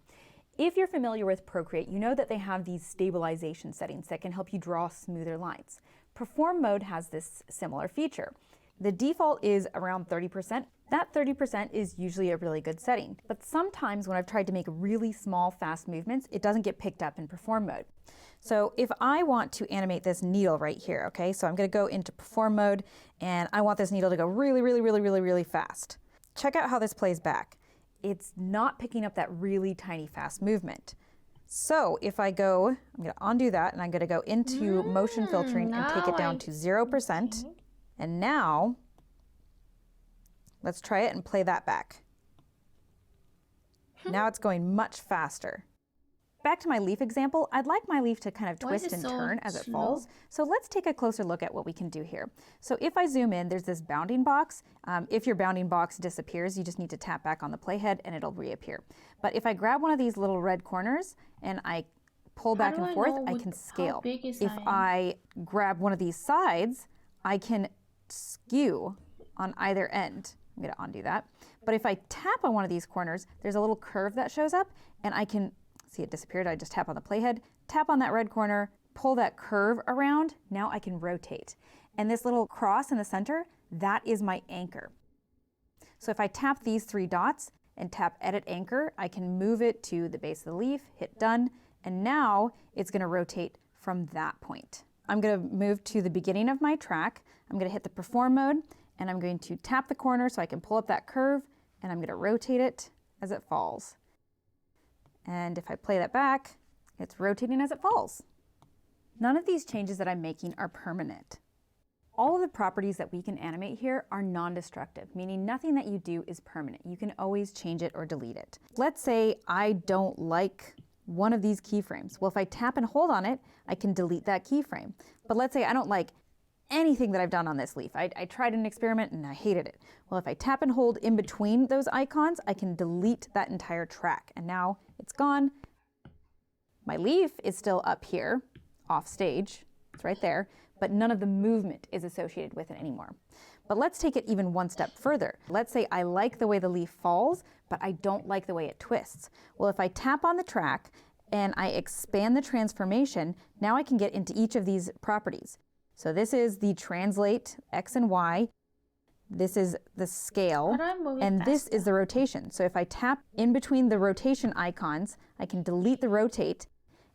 If you're familiar with Procreate, you know that they have these stabilization settings that can help you draw smoother lines. Perform mode has this similar feature. The default is around 30%. That 30% is usually a really good setting, but sometimes when I've tried to make really small, fast movements, it doesn't get picked up in perform mode. So if I want to animate this needle right here, okay, so I'm gonna go into perform mode and I want this needle to go really, really, really, really, really fast. Check out how this plays back. It's not picking up that really tiny fast movement. So if I go, I'm gonna undo that and I'm gonna go into motion filtering and take it down to 0%. And now, let's try it and play that back. Now it's going much faster. Back to my leaf example, I'd like my leaf to kind of twist and turn as it falls. So let's take a closer look at what we can do here. So if I zoom in, there's this bounding box. If your bounding box disappears, you just need to tap back on the playhead and it'll reappear. But if I grab one of these little red corners and I pull back and forth, I can scale. If I grab one of these sides, I can skew on either end. I'm going to undo that. But if I tap on one of these corners, there's a little curve that shows up and I can see it disappeared. I just tap on the playhead, tap on that red corner, pull that curve around. Now I can rotate. And this little cross in the center, that is my anchor. So if I tap these 3 dots and tap edit anchor, I can move it to the base of the leaf, hit done, and now it's going to rotate from that point. I'm going to move to the beginning of my track. I'm going to hit the perform mode and I'm going to tap the corner so I can pull up that curve and I'm going to rotate it as it falls. And if I play that back, it's rotating as it falls. None of these changes that I'm making are permanent. All of the properties that we can animate here are non-destructive, meaning nothing that you do is permanent. You can always change it or delete it. Let's say I don't like one of these keyframes. Well, if I tap and hold on it, I can delete that keyframe. But let's say I don't like anything that I've done on this leaf. I tried an experiment and I hated it. Well, if I tap and hold in between those icons, I can delete that entire track. And now it's gone. My leaf is still up here, off stage. It's right there, but none of the movement is associated with it anymore. But let's take it even one step further. Let's say I like the way the leaf falls, but I don't like the way it twists. Well, if I tap on the track and I expand the transformation, now I can get into each of these properties. So this is the translate X and Y. This is the scale, and this is the rotation. So if I tap in between the rotation icons, I can delete the rotate,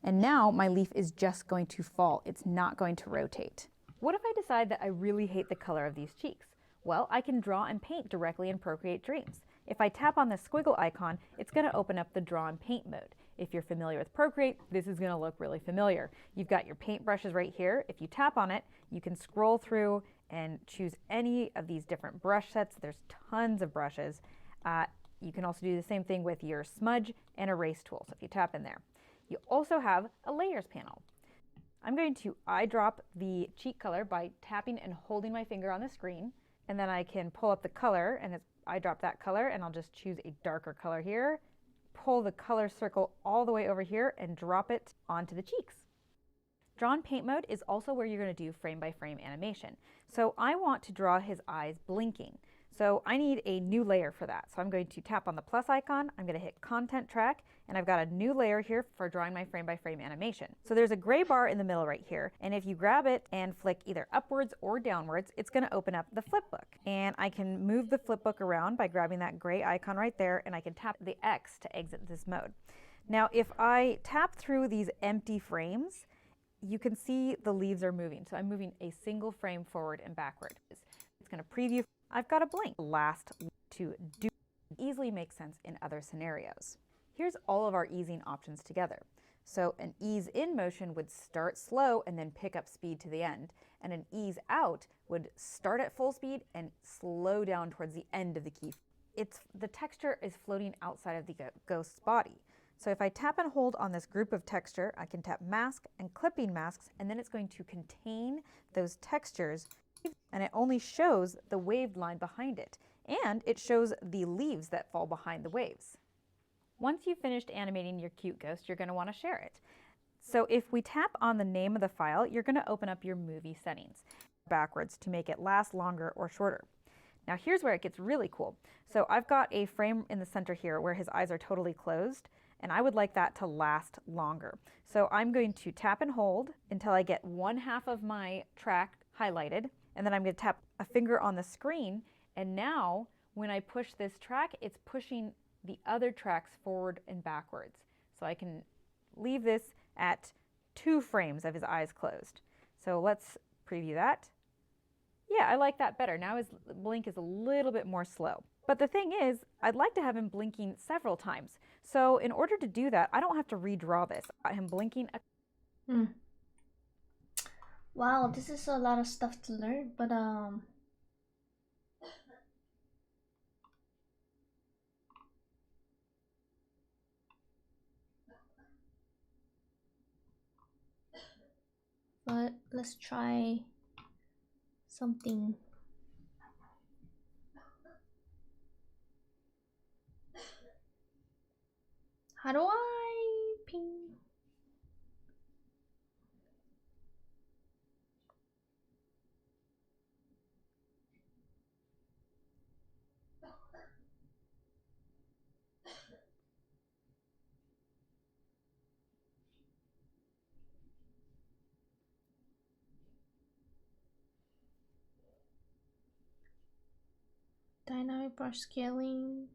and now my leaf is just going to fall. It's not going to rotate. What if I decide that I really hate the color of these cheeks? Well, I can draw and paint directly in Procreate Dreams. If I tap on the squiggle icon, it's going to open up the draw and paint mode. If you're familiar with Procreate, this is going to look really familiar. You've got your paint brushes right here. If you tap on it, you can scroll through and choose any of these different brush sets. There's tons of brushes. You can also do the same thing with your smudge and erase tool. So if you tap in there, you also have a layers panel. I'm going to eyedrop the cheek color by tapping and holding my finger on the screen, and then I can pull up the color and it's eyedrop that color, and I'll just choose a darker color here, pull the color circle all the way over here, and drop it onto the cheeks. Draw in paint mode is also where you're going to do frame by frame animation. So I want to draw his eyes blinking. So I need a new layer for that. So I'm going to tap on the plus icon, I'm going to hit content track, and I've got a new layer here for drawing my frame by frame animation. So there's a gray bar in the middle right here, and if you grab it and flick either upwards or downwards, it's going to open up the flipbook. And I can move the flipbook around by grabbing that gray icon right there, and I can tap the X to exit this mode. Now if I tap through these empty frames, you can see the leaves are moving. So I'm moving a single frame forward and backward. It's going to preview. I've got a blink. Last to do easily makes sense in other scenarios. Here's all of our easing options together. So an ease in motion would start slow and then pick up speed to the end. And an ease out would start at full speed and slow down towards the end of the key. The texture is floating outside of the ghost's body. So if I tap and hold on this group of texture, I can tap mask and clipping masks, and then it's going to contain those textures, and it only shows the waved line behind it. And it shows the leaves that fall behind the waves. Once you've finished animating your cute ghost, you're going to want to share it. So if we tap on the name of the file, you're going to open up your movie settings backwards to make it last longer or shorter. Now here's where it gets really cool. So I've got a frame in the center here where his eyes are totally closed, and I would like that to last longer. So I'm going to tap and hold until I get one half of my track highlighted, and then I'm going to tap a finger on the screen, and now when I push this track, it's pushing the other tracks forward and backwards. So I can leave this at 2 frames of his eyes closed. So let's preview that. Yeah, I like that better. Now his blink is a little bit more slow. But the thing is, I'd like to have him blinking several times. So in order to do that, I don't have to redraw this. I got him blinking. Wow, this is a lot of stuff to learn, but let's try something. How do I ping? Dynamic brush scaling.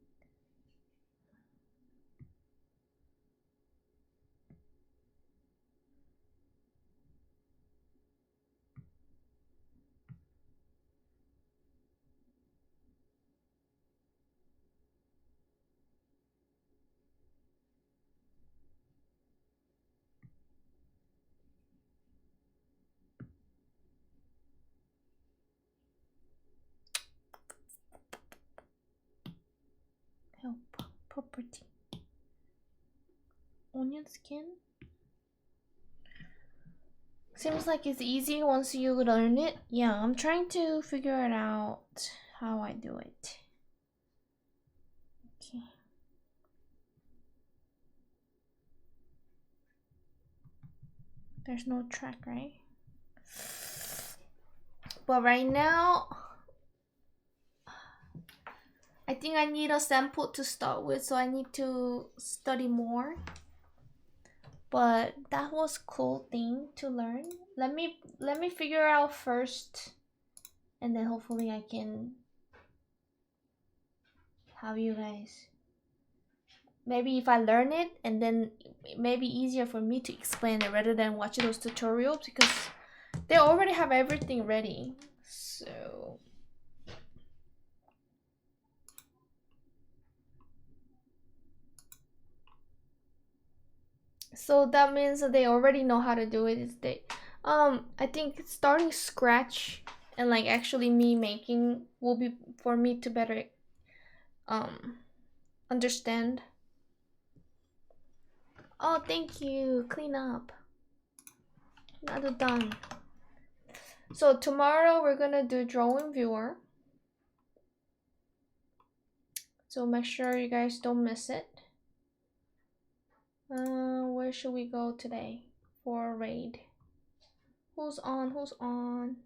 Help property. Onion skin. Seems like it's easy once you learn it. Yeah, I'm trying to figure it out how I do it. Okay. There's no track, right? But right now, I think I need a sample to start with, so I need to study more. But that was cool thing to learn. Let me figure out first, and then hopefully I can have you guys. Maybe if I learn it, and then it may be easier for me to explain it rather than watching those tutorials, because they already have everything ready. So that means that they already know how to do it. I think starting scratch and like actually me making will be for me to better understand. Oh, thank you. Clean up. Not done. So tomorrow we're gonna do drawing viewer. So make sure you guys don't miss it. Where should we go today for a raid? Who's on? Who's on?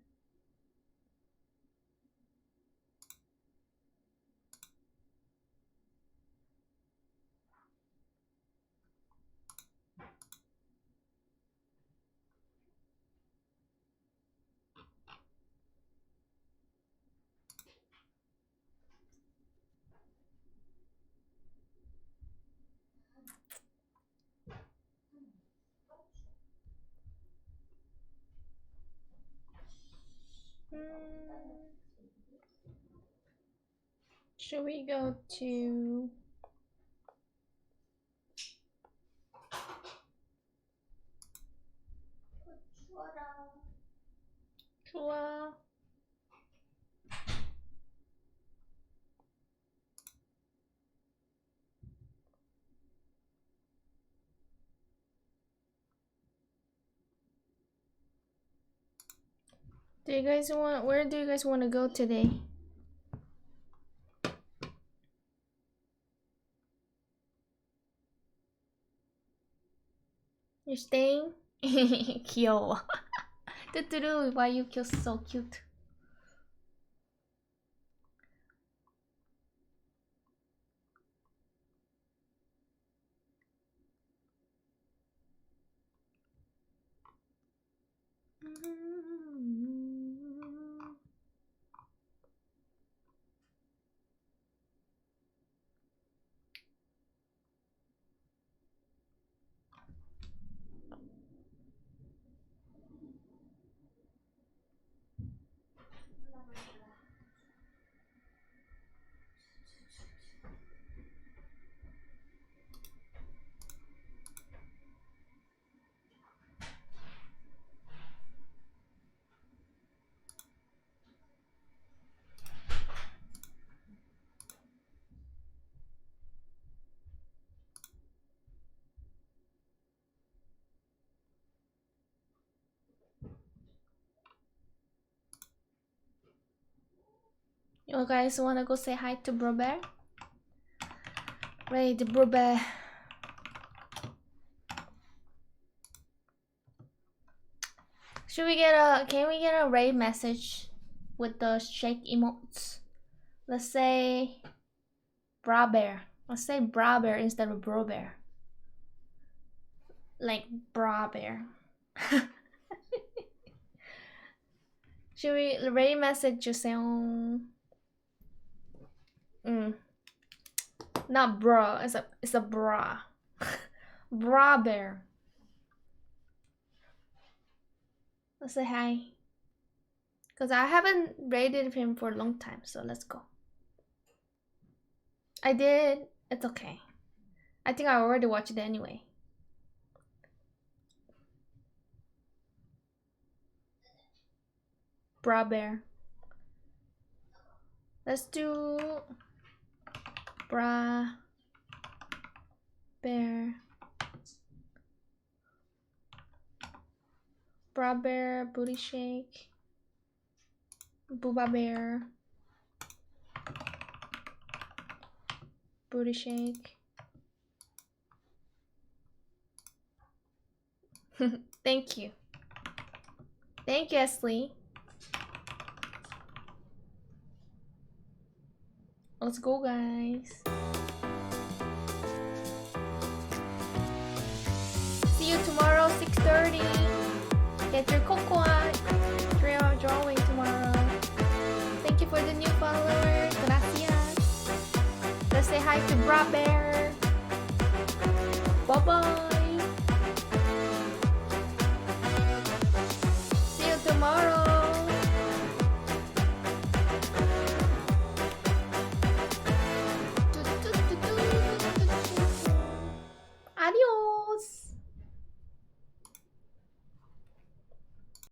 Should we go to Chula? Do you guys want? Where do you guys want to go today? You're staying? 귀여워. Tuturu, why you feel so cute? You guys wanna go say hi to Bro Bear? Raid Bro Bear. Should we get a? Can we get a raid message with the shake emotes? Let's say Bra Bear. Let's say Bra Bear instead of Bro Bear. Like Bra Bear. Should we raid message 주세요? Not bra. It's a bra. Bra Bear. Let's say hi. Cause I haven't raided him for a long time, so let's go. I did. It's okay. I think I already watched it anyway. Bra Bear. Let's do Bra Bear. Bra Bear, booty shake. Booba Bear. Booty shake. Thank you. Thank you, Esley. Let's go, guys. See you tomorrow, 6:30. Get your cocoa drawing tomorrow. Thank you for the new follower. Gracias. Let's say hi to Bra Bear. Bye-bye. See you tomorrow. Adios.